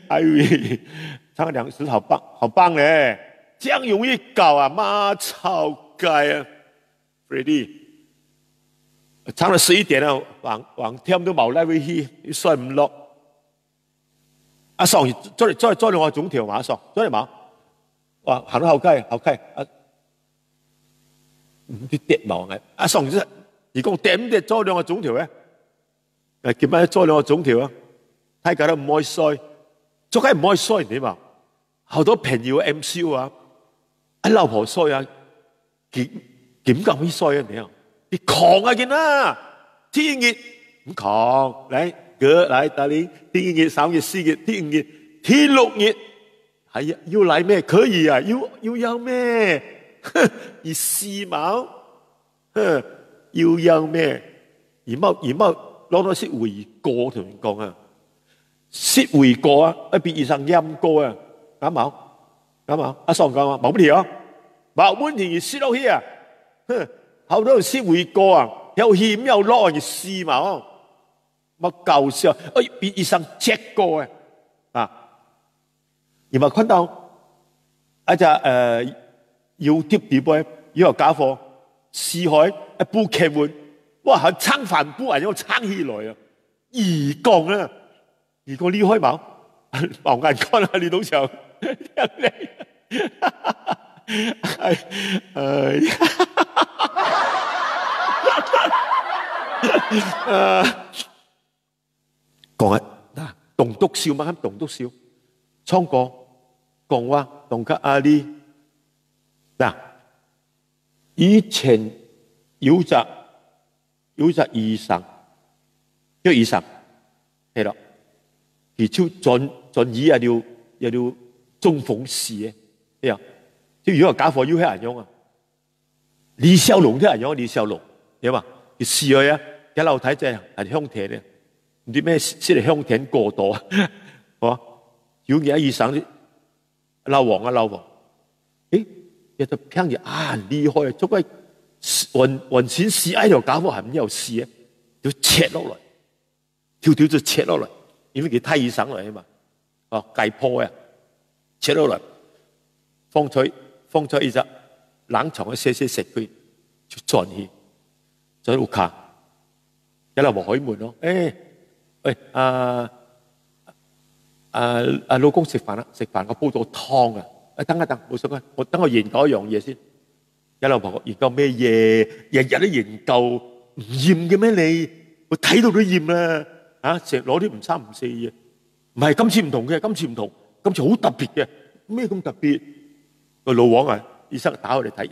哎喂，唱兩首好棒咧，這樣容易搞啊，媽操街啊！Ready， 唱到11點啊，橫添都冇拉回去，算唔落。阿爽，再兩個鐘頭嘛，阿爽，再嚟嘛。哇，行得好快，啊，唔知跌毛嘅。阿爽，如果點跌再兩個鐘頭咧？今晚再兩個鐘頭啊，大家都唔可以衰，做緊唔可以衰你嘛。好多朋友 MCO 啊，阿老婆衰啊，點解會衰啊？你狂啊！見啦，天熱唔狂，嚟大年天熱3月4月天熱天6熱，係啊，要嚟咩？可以啊，要有咩？而時髦，要有咩？而冇攞到識回過同人講啊，識回過啊，一邊以上陰過啊，啱冇？阿爽講啊，冇問題啊，冇問題，識到去啊。好多人識回過啊，又險又攞人試嘛，乜搞笑？比醫生 check 過啊！而咪看到一隻YouTube 碟杯，有個家伙試海一煲劇本，哇！係撐帆煲啊，要撐起來啊！魚降啊，魚降離開冇？盲眼乾啊，你都想？講啊，嗱，棟篤笑嘛，棟篤笑，唱歌講話，棟卡阿里嗱，以前有隻醫生，叫醫生，係咯，佢就轉醫要中風死嘅，係啊，即係如果家伙要係人用啊，李小龍啲人用李小龍，係嘛？佢死咗啊，一路睇真係香甜嘅。唔知咩先係香甜過度啊！哦，有嘢醫生老王，誒，有隻聽住啊厲害，做鬼運錢死喺條家伙係唔有事嘅，要切落嚟，條就切落嚟，因為佢睇醫生嚟啊嘛，哦解剖啊，切落嚟，放放咗一隻冷藏嘅些食佢，就轉去，就喺度卡，一路開門咯。喂，老公食飯啦，食飯我煲咗湯啊！等一等，冇所謂，我等我研究一樣嘢先。一路婆研究咩嘢？日日都研究，唔厭嘅咩你？我睇到都厭啦！成日攞啲唔三唔四嘢。唔係，今次唔同嘅，今次唔同，今次好特別嘅。咩咁特別？個老王啊，醫生打開嚟睇，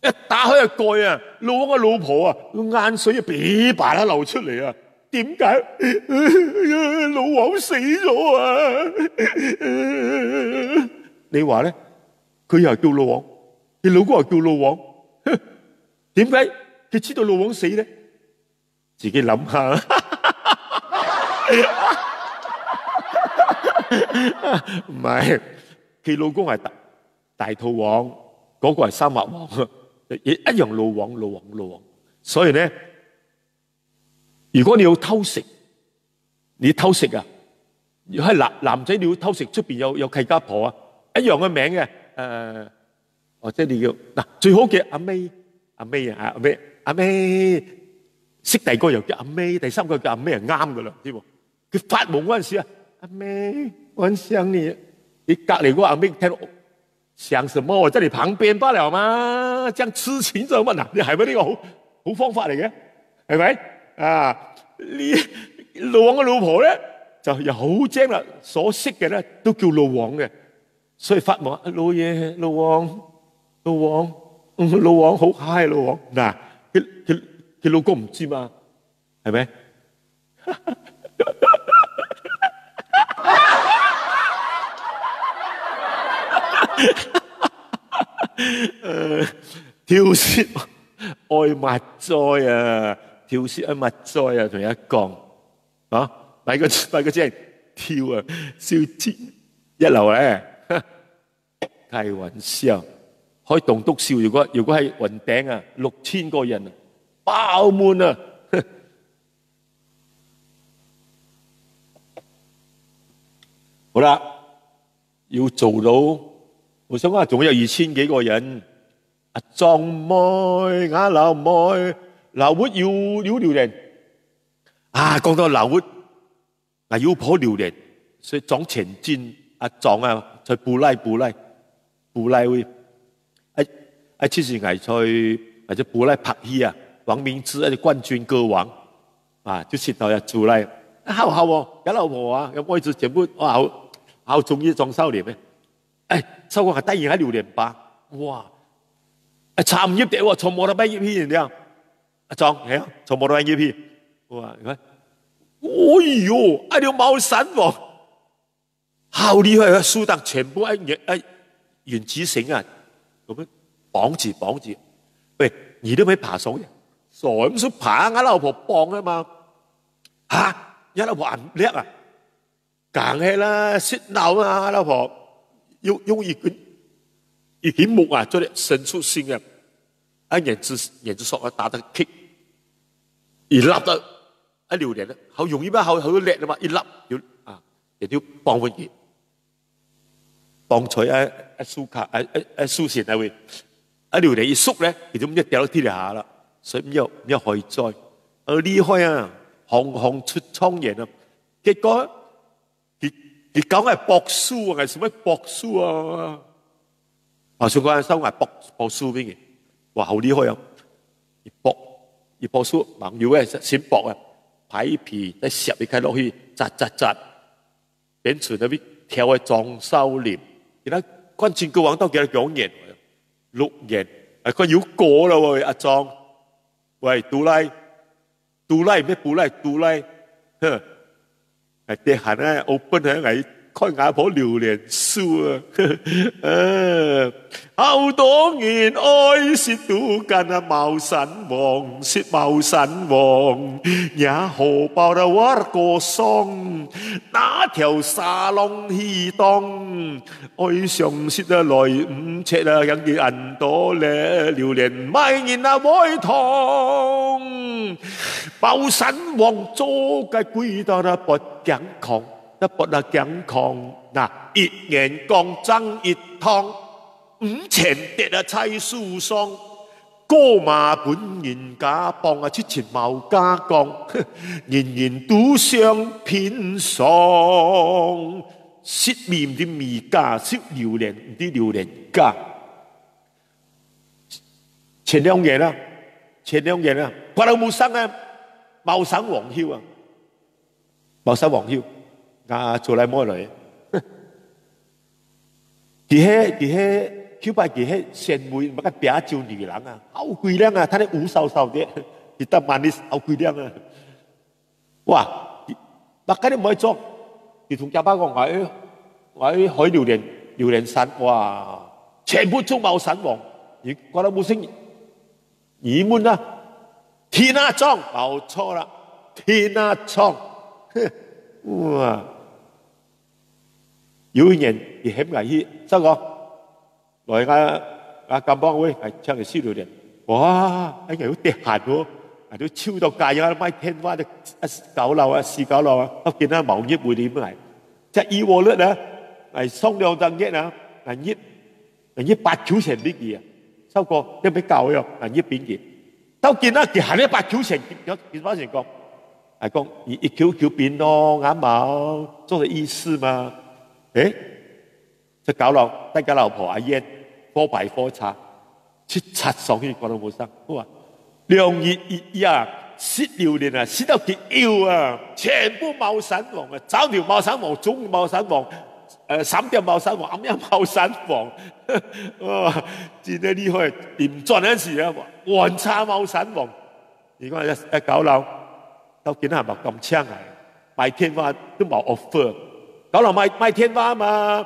一打開個蓋啊，老王嘅老婆啊，個眼水啊，噼啪啦流出嚟啊！點解？老王死咗啊！你話咧？佢又叫老王，佢老公又叫老王，點解佢知道老王死咧？自己諗下。唔係，佢老公係大肚王，嗰個係三畫王，一樣老王。所以咧，如果你要偷食，你偷食啊！如果係男仔你要偷食，出邊有契家婆啊，一樣嘅名嘅，或者你叫嗱最好嘅阿妹啊，阿妹，識第二個又叫阿妹，第三個叫阿妹係啱噶啦，知冇？佢發夢嗰陣時啊，阿妹，我很想你。你隔離嗰個阿妹聽到想什麼？我在你旁邊罷了嘛，這樣痴情做乜啊？你係咪呢個好方法嚟嘅？係咪啊？你老王嘅老婆咧就又好精啦，所識嘅咧都叫老王嘅，所以發夢老爺老王好嗨老王嗱，佢老公唔知嘛，係咪？跳舌愛物哉啊！跳舌愛物哉啊！同一講啊，買個字跳啊，笑天一流咧，開玩笑，開棟篤笑。如果係雲頂啊，6000個人啊，爆滿啊！好啦，要做到，我想講仲有2000幾個人。阿莊妹，阿劉妹，劉活要榴蓮啊！講到劉活，要攞榴蓮，所以撞前戰阿莊啊，在布拉會，之前係在或者布拉拍戲啊，黃明志啲冠軍歌王啊，就切到一組嚟，好喎，有老婆啊，有妹子全部哇好中意莊少年咩？收工係突然喺榴蓮吧，哇！差唔入地喎，從摩托車入去人哋阿莊係啊，從摩托車入去，哇！你睇，哎呦，一條毛神喎，好厲害啊！樹檔全部原子繩啊，咁樣綁住，喂，你都可以爬上嘅，傻咁識爬，我老婆綁啊嘛，我老婆唔叻啊，梗係啦，識鬧啊，我老婆用一根木啊，做啲伸出性啊，眼子索啊，打得棘，一粒得一榴蓮咧，好容易咩？好叻啊嘛，一粒要啊，亦都綁翻佢，綁在樹線啊會，一榴蓮一縮咧，佢就唔一掉落地下啦，所以唔要害哉，厲害啊，行出蒼蠅啊，結果佢講係博書啊，係什麼博書啊？話說嗰陣收係博書邊嘅，哇好厲害啊！一博書盲料嘅先博啊，排皮再攝一開落去，扎，變成嗰啲條嘅裝修簾。而家冠軍歌王都幾多年？6年，佢要過啦喎，阿莊，喂杜拉咩布拉，係地下咧 open 喺藝。開雅婆榴蓮書啊！好多年愛是都跟啊茂神王，是茂神王，也荷包的我個桑，那條沙浪去當，愛上舌啊來5尺啊，人嘅銀多咧，榴蓮賣人啊愛糖，茂神王做嘅鬼到啦不健康。一撥啊健康嗱，1年講爭1趟， 5000跌啊菜树上，哥嘛本人家帮啊7,000毛家讲，人人都想偏上，失眠的米家，失榴莲的榴莲家。前2年啊，我老母生啊，茂生黃囂啊，茂生黃囂，做嚟摸嚟。佢佢把佢善妹，乜個表招女人啊，好貴靚啊，睇你烏瘦的，佢得萬啲好貴靚啊！哇，乜嗰啲唔可以做，佢同家爸講我喺海榴蓮山，哇，全部做茂山王，而覺得冇聲耳門啊！天啊莊冇錯啦，天啊莊，哇！有一年佢險危險，真個來金邦會係唱嘅燒榴蓮，哇！哎呀，好跌閒喎，都超到界啊！買天花的4樓啊，我見到毛葉會點嚟？即係以我率啊，係送兩張嘢啊，係8九成啲嘢啊，收過一比9樣，係1邊嘢。到見啦，佢行咗8九成，見翻成講，係講一9邊咯，啱冇，做嘅意思嘛。誒，就搞落得個老婆阿燕科白科差，7上去講到冇生，我話2月1日蝕榴蓮啊，蝕到佢腰啊，全部茂山王啊，早條茂山王，中午茂山王，3點茂山王，暗夜茂山王，哇，真係厲害！點賺嗰時啊，橫叉茂山王，如果一搞樓，到見係咪咁槍啊？賣天花都冇 offer。搞樓賣天花嘛，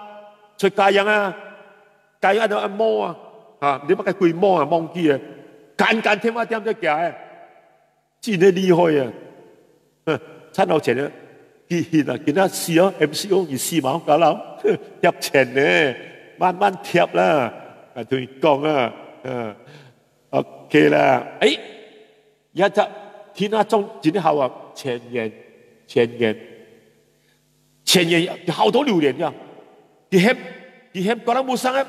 出街人啊，街人都摸啊，嚇你乜嘅攰摸啊，摸機啊，間天花點咗嘅，真係厲害啊！親到錢啊，見啊，見得試啊 ，MCO 而試冇搞樓，貼錢咧，慢慢貼啦，同佢講啊，OK 啦，誒，一隻天下中真好啊，前年。前年好多榴蓮㗎，佢覺得冇生啊，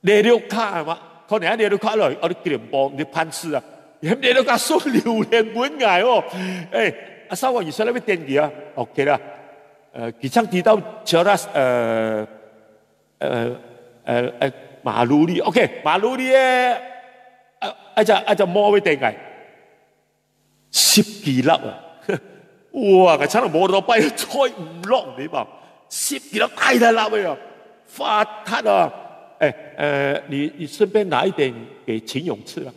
你都卡係嘛？可能你都卡來，我哋叫人幫你攀枝啊，你都卡送榴蓮本嚟喎，誒，阿收我20歲那邊電視啊 ，OK 啦，佢曾提到叫他馬路里 ，OK， 馬路里嘅一隻摩會定係10幾粒啊！哇！佢差唔多摸到跛，吹唔落你嘛，10幾粒大粒啊，發達啊！你順便拿一點給秦勇吃啊？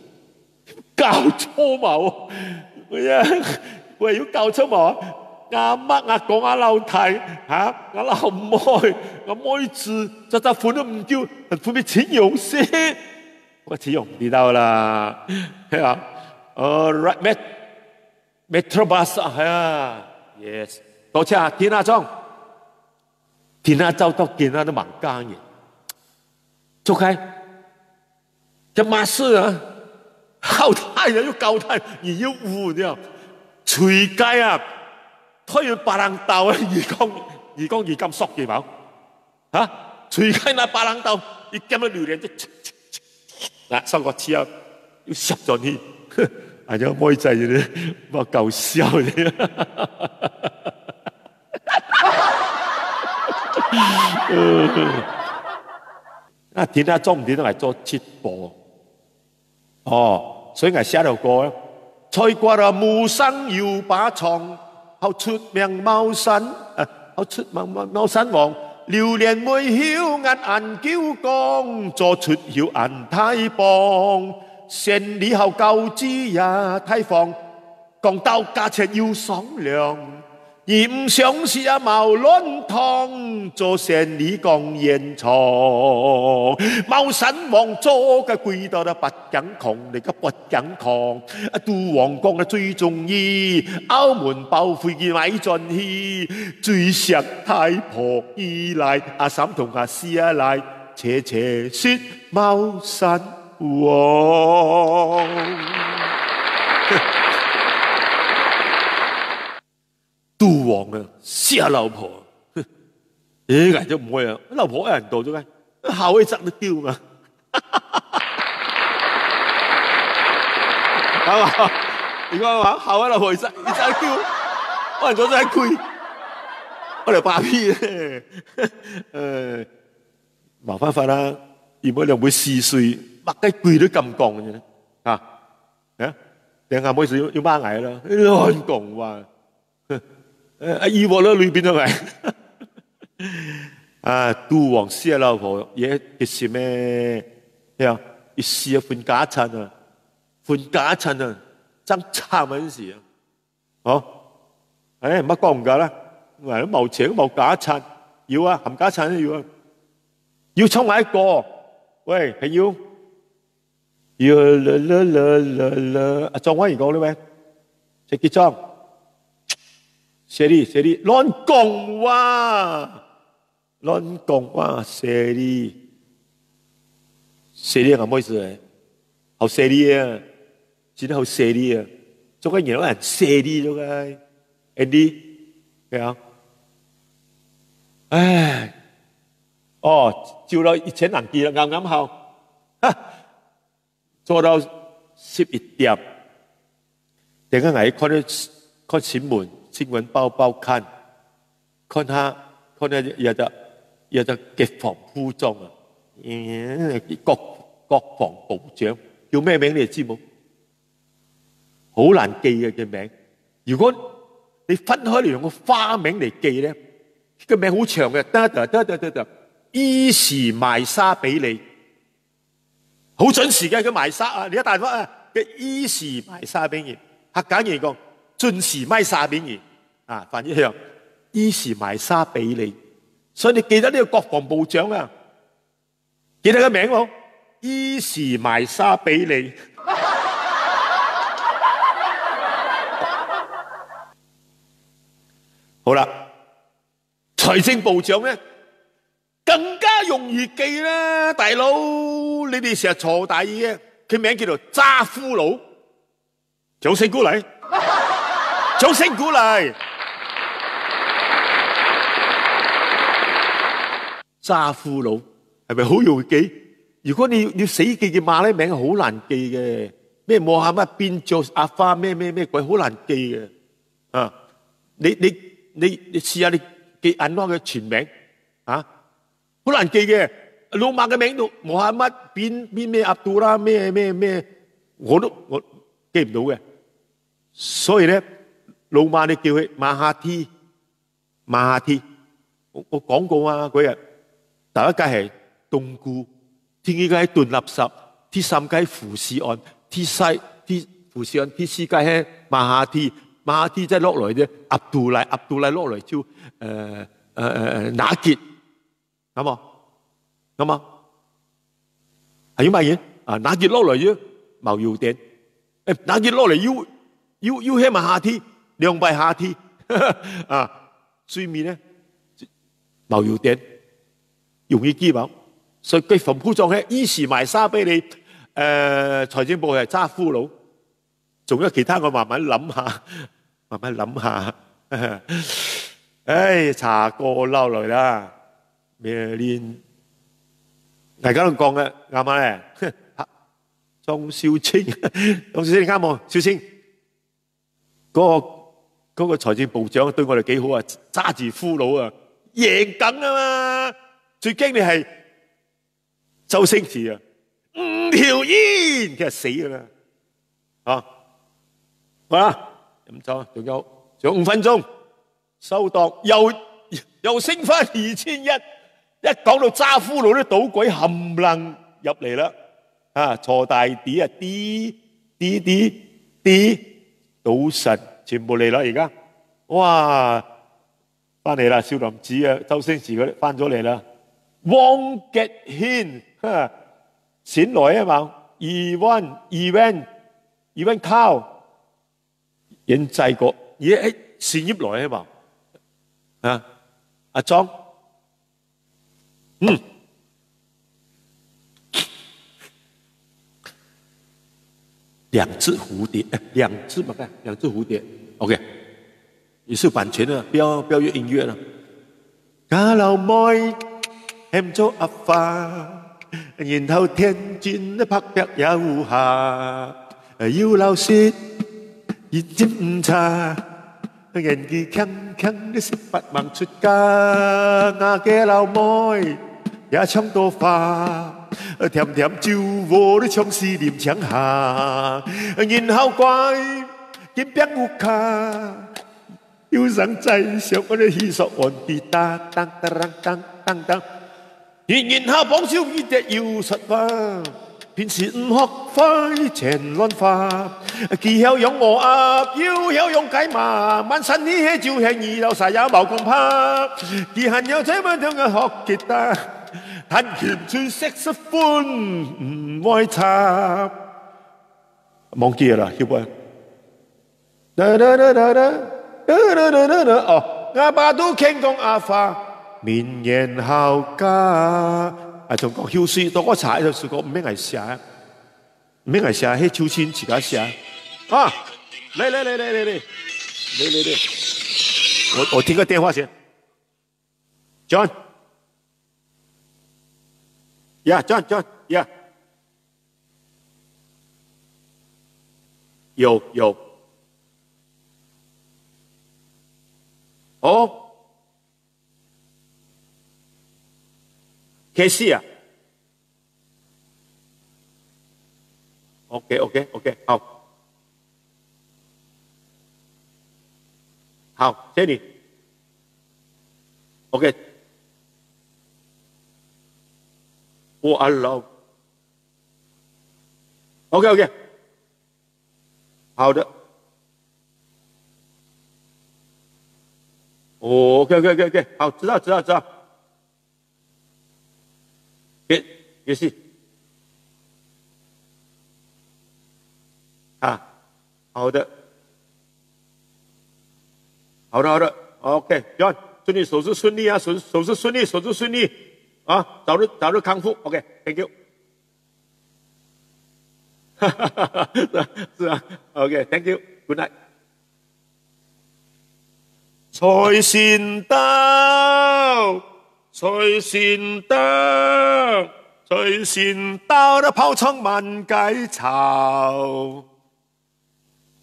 搞錯嘛！我要搞錯嘛！阿媽阿公阿老太嚇，阿老妹阿妹子，隻款都唔叫，款俾秦勇先。我秦勇知道啦，係啊，right Metrobus 啊 ，yes， 多謝田下莊到田下都忙幹嘅，做開，這馬事啊，後太人要交太，而要護了，隨街啊，推完白蘭豆啊，而講咁索嘅冇，嚇，隨街那白蘭豆，而見到榴蓮就，嗱，收個車要攝咗你。係咗妹仔嘅，乜搞笑嘅？啊，田下莊唔點都係做切播，哦，所以我寫條歌咧，賽過啦無生要把床，後出名茂山，後出茂山王，榴蓮妹曉眼叫光，做出曉眼太棒。千里後舊知也太放，講到價錢要商量，而唔想是啊茅亂堂，做千里講現場。茂山王做嘅貴到啦不敢窮，你個不敢窮，都王講嘅最中意，澳門包飛機買進去，最石太婆依賴，阿三同阿四啊來，斜斜說茂山王都王啊，死老婆！誒，就唔會啊，老婆有人到咗嘅，校會執得丟嘛，係嘛？你講話校喺度會執，你執得丟，可能咗真係攰，我哋霸屁咧，麻煩法啦，如果你會試水，乜雞攰都咁講嘅啫，定係每次要孖牙啦，亂講話，以我咧裏邊都係。杜王師老婆嘢嘅事咩？呀，一試分家產啊，分家產啊，爭差嗰陣時啊，乜講唔㗎啦？我都冇錢冇家產，要啊，冚家產都要啊，要衝埋一個，喂係要阿莊威而講啦咩？石傑莊，謝啲亂講話。亂講話，謝你係乜意思咧？好謝你啊，真係好謝你啊！做緊嘢有人謝你咗嘅，Andy 係啊，唉，照到以前人記啦，啱啱好，做到11點，突然間我看新聞報看下有隻國防部長啊，國防部長叫咩名你知冇？好難記嘅名。如果你分開嚟用個花名嚟記咧，個名好長嘅，得，伊時邁沙比利，好準時嘅佢邁沙啊！你一大忽啊嘅伊時邁沙比利，客家人講準時邁沙比利啊，反正係伊時邁沙比利。所以你記得呢個國防部長啊，記得個名冇？伊時邁沙比利。好啦，財政部長咧更加容易記啦，大佬，你哋成日坐大嘢，佢名叫做揸夫佬，掌聲鼓勵，掌聲鼓勵。揸夫佬係咪好容易記？如果你要死記嘅馬拉名係好難記嘅，咩莫哈乜邊做阿花咩鬼好難記嘅啊！你試下你記安拉嘅全名啊，好難記嘅。老馬嘅名度莫哈乜邊咩阿杜拉咩，我記唔到嘅。所以咧，老馬你叫佢馬哈蒂，我講過啊嗰日。第一屆係冬菇，第二屆係燉垃圾，第三屆係富士岸，第四屆係馬哈蒂再落來啫，阿杜拉落來就拿傑，啱冇？係要乜嘢？拿傑落來要毛油田，拿傑落嚟要係馬哈蒂，兩敗下蒂對面咧毛油田。容易記冇，所以佢防部長係伊時邁沙比利，財政部係揸夫佬，仲有其他我慢慢諗下，唉，查過撈來啦，咩連大家都講嘅啱啱咧，莊少清啱冇？少清嗰個財政部長對我哋幾好啊，揸住夫佬啊，贏緊啊嘛！最驚你係周星馳啊，5條煙，其實死㗎啦，好啦，飲酒，仲有5分鐘，收檔又升翻2100，一講到揸夫佬啲賭鬼冚唪入嚟啦，坐大啲啊，啲賭神全部嚟啦，而家，哇，翻嚟啦，少林寺啊，周星馳嗰啲翻咗嚟啦。汪傑軒先來啊嘛，event cow 人制過，而先入來啊嘛，阿莊，兩隻蝴蝶 ，OK， 也是版權的，不要用音樂了。假流妹。喊做阿發，然後天津的拍拍也有下，有老師認真唔差，演技強強的18萬出家，我嘅老妹也唱到花，甜甜酒窩的唱詩念唱下，然後怪金邊有卡。有人在上我的喜索按吉他，當當當當當，然後幫手一隻要實話，平時唔學快前亂花，既曉用我鴨，又曉用雞麻，滿身呢氣就係二流晒也冇咁怕，既閒有這麼樣嘅學吉他，彈琴吹色士風唔愛插，忘記啦，曉唔？噠噠噠噠噠。哦，阿爸都傾講阿發面言效家，啊，仲講休息，當我查就是講唔免係寫，唔免係寫，喺秋千自家寫。啊，嚟，我聽個電話先 ，John，Yeah，John，Yeah， 有。哦 ，KC 啊 ，OK， 好，謝你 ，OK， 我阿老 ，OK， 好的。哦 ，OK， 好，知道，也是，啊，好的，OK，John， 祝你手术顺利啊，手术顺利啊，早日康复 ，OK，Thank you， 是啊 ，OK，Thank you，Good night。財神到，的炮창滿街草。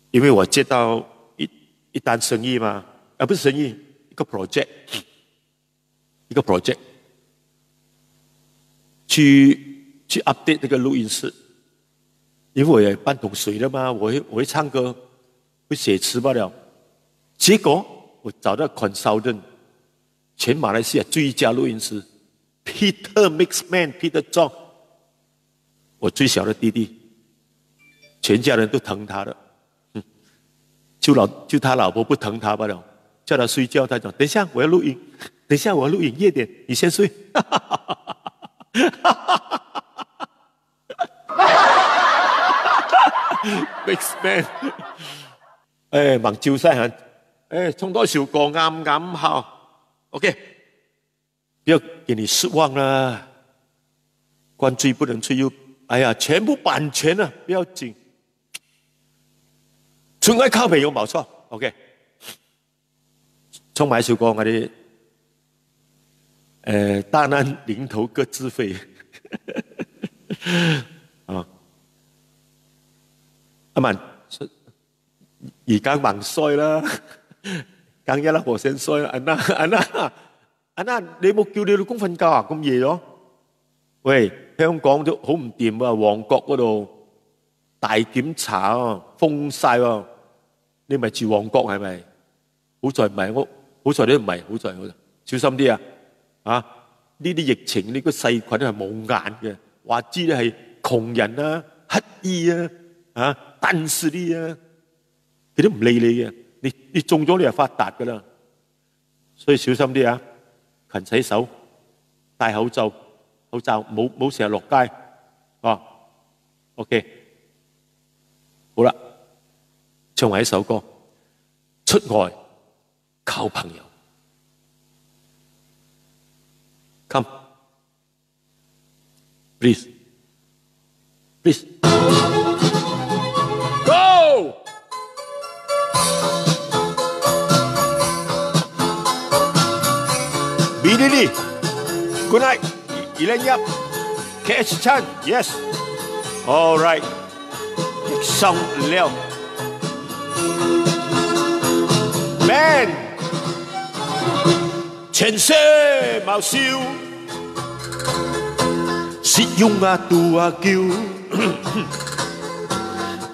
因為我接到一單生意嘛，不是生意，一個 project， 去 update 那個錄音室。因為我也半桶水的嘛，我會唱歌，會寫詞罷了。結果我找到 consultant， 全馬來西亞最佳錄音師 Peter Mixman Peter Zhong， 我最小的弟弟，全家人都疼他的，就他老婆不疼他罷了，叫他睡覺，他講等一下我要錄音，夜點你先睡。Mixman， 忙招晒人。唱多首歌啱好 ，OK， 不要給你失望啦。灌醉不能吹又，哎呀，全部版權啊，不要緊。純愛靠朋友冇錯 ，OK。唱埋一首歌，我哋大難臨頭各自飛。啊，阿文，而家忙衰啦。更一粒我先衰啦，安娜，你冇叫你老公瞓覺啊？咁夜咗？喂，香港都好唔掂啊！旺角嗰度大檢查啊，封晒喎。你咪住旺角係咪？好在唔係，好在你唔係，好在小心啲啊！啊，呢啲疫情呢個細菌係冇眼嘅，話知你係窮人啊、乞兒啊、單士啲啊，佢都唔理你嘅。你中咗你就發達噶啦，所以小心啲啊！勤洗手，戴口罩，冇成日落街啊 ！OK， 好啦，唱埋一首歌，出外靠朋友 ，Come， please。Billy, good night. Elaine Yap, KH Chan, yes. All right. Song Leo. Man. 前世冇笑，實用啊杜啊叫，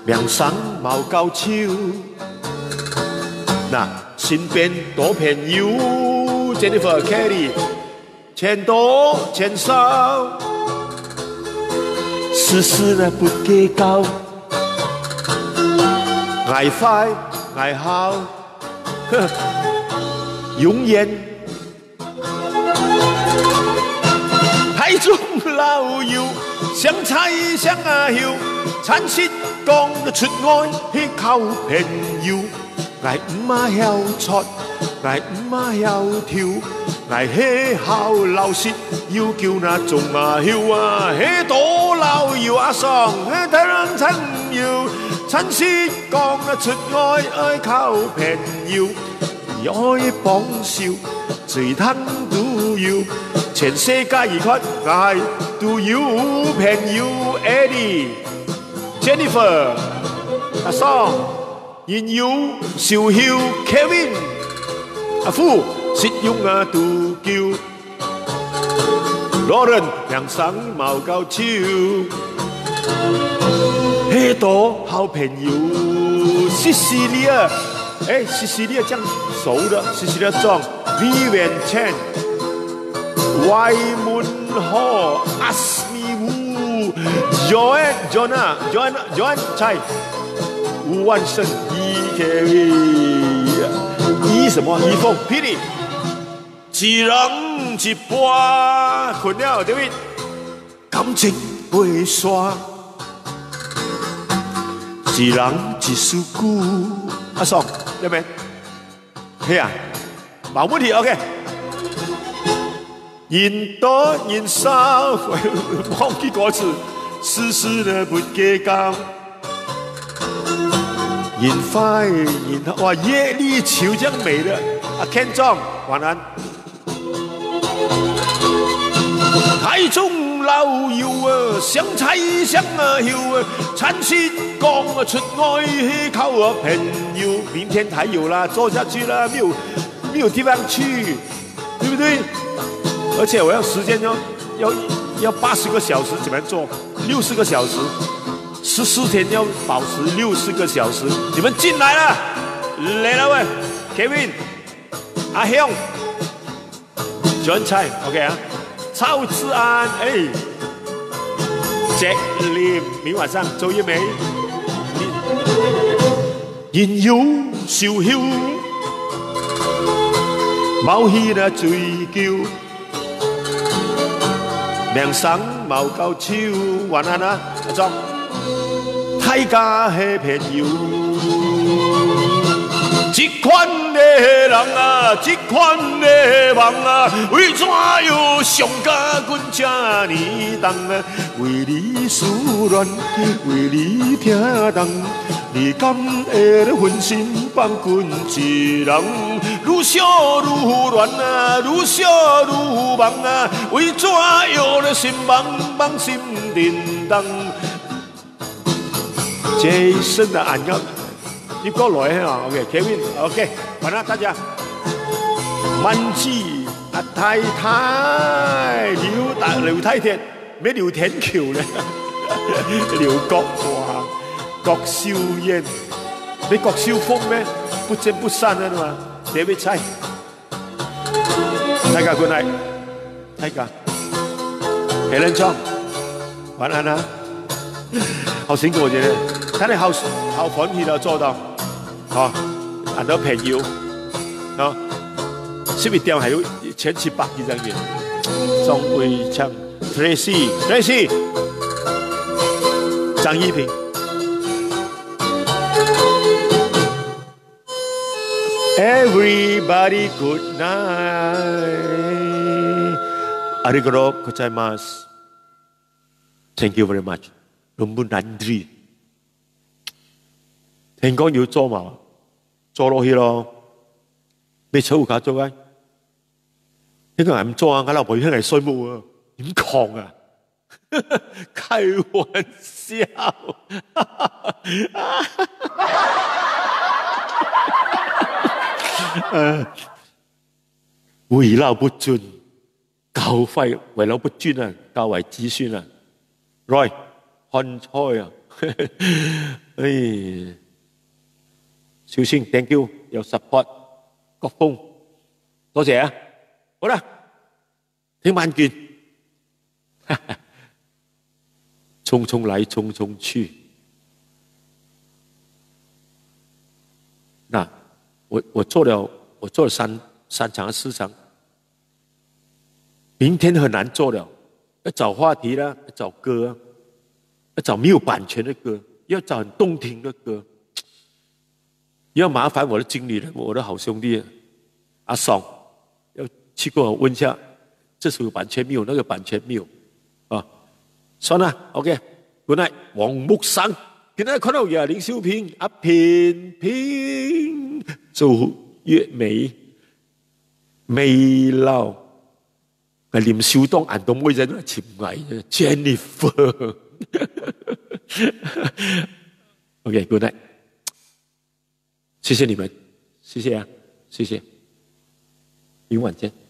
名聲冇夠超。嗱，身邊多朋友 ，Jennifer Kelly， 錢多錢少，事事呢不計較，愛快愛好，永遠。台中老友，相猜相啊笑，產舌講得出愛去靠朋友。愛唔啊曉出，愛唔啊曉跳，愛起校老師要叫那眾啊曉啊，起多老友阿桑，起台人親友，產舌講得出愛靠朋友，愛幫笑，最貪都要。全世界而屈愛都有朋友 Eddie Jennifer 阿桑現有小曉 Kevin 阿富實用啊都叫 Lauren 良生冇夠超許多好朋友 Cecilia 哎 Cecilia 這樣熟的 Cecilia 莊 Vivian Chen Why Moon Ho Asmi Wu Joanne Chai 吴万胜 E 什么 E 凤 Pili 一人一半困了对不对？感情袂煞，一人一首歌。阿爽，对不对？嘿啊，冇問題 ，OK。人多人少，忘記歌詞，事事都不計較。人快人好，哇！夜里秋這樣美的，阿 Ken 莊晚安。台中老友啊，相猜相啊友啊，產舌講出愛去靠我朋友。明天還有啦，做下去啦，沒有地方去，對不對？而且我要時間要80個小時，怎麼做？60個小時，14天要保持60個小時。你們進來了，來了喂 ，Kevin， 阿雄 ，John Chai，OK 啊，曹志安，哎 ，Jack Lim， 明晚上周一梅，人有小曉，冇戲啦追求。名聲冇夠超，晚安啊，阿莊，大家係朋友。這款的人啊，這款的夢啊，為怎樣上加阮這呢重啊？為你思戀，為你聽動，你敢會分心放阮一人？愈想愈亂啊，愈想愈夢啊，為怎樣的心茫茫心叮當？這生的暗暗。你過來啊 ，OK，Kevin，OK， 晚安大家。萬子阿太太，劉太太，咩劉天橋咧？劉國華、郭少燕，你郭少峰咩？不見不散啊嘛，你咪猜。大家 good night， 大家。Helen Chong， 晚安啊！好辛苦我覺得，但係好歡喜的做到。哦，很多朋友，哦，11點還有1700幾人員，鍾偉強 ，Tracy， 張一平 ，Everybody good night， arigatou gozaimasu，Thank you very much， 너무 난리， 聽講要做嘛？做落去咯，咩草架做啊？呢個人唔做啊，我老婆已經係衰冇啊。點講啊？開玩笑，為老不尊，教廢為老不尊啊，教壞子孫啊。Rồi，看菜啊，哎，小星 ，thank you，有 support，國峰，多謝啊。好啦，聽晚見。匆匆來，匆匆去。那我做了三場4場，明天很難做了，要找話題啦，要找歌啊，要找沒有版權的歌，要找很動聽的歌，要麻煩我的經理人，我的好兄弟阿爽，要去跟我問一下，這首有版權沒有？那個版權沒有？啊，算啦 ，OK，Good night，黃木生，今日看到有林秀平、阿平平做月美美老，係連小當眼都每人都潛矮嘅 Jennifer，OK，Good night，謝謝你們，謝謝啊，謝謝，明晚見。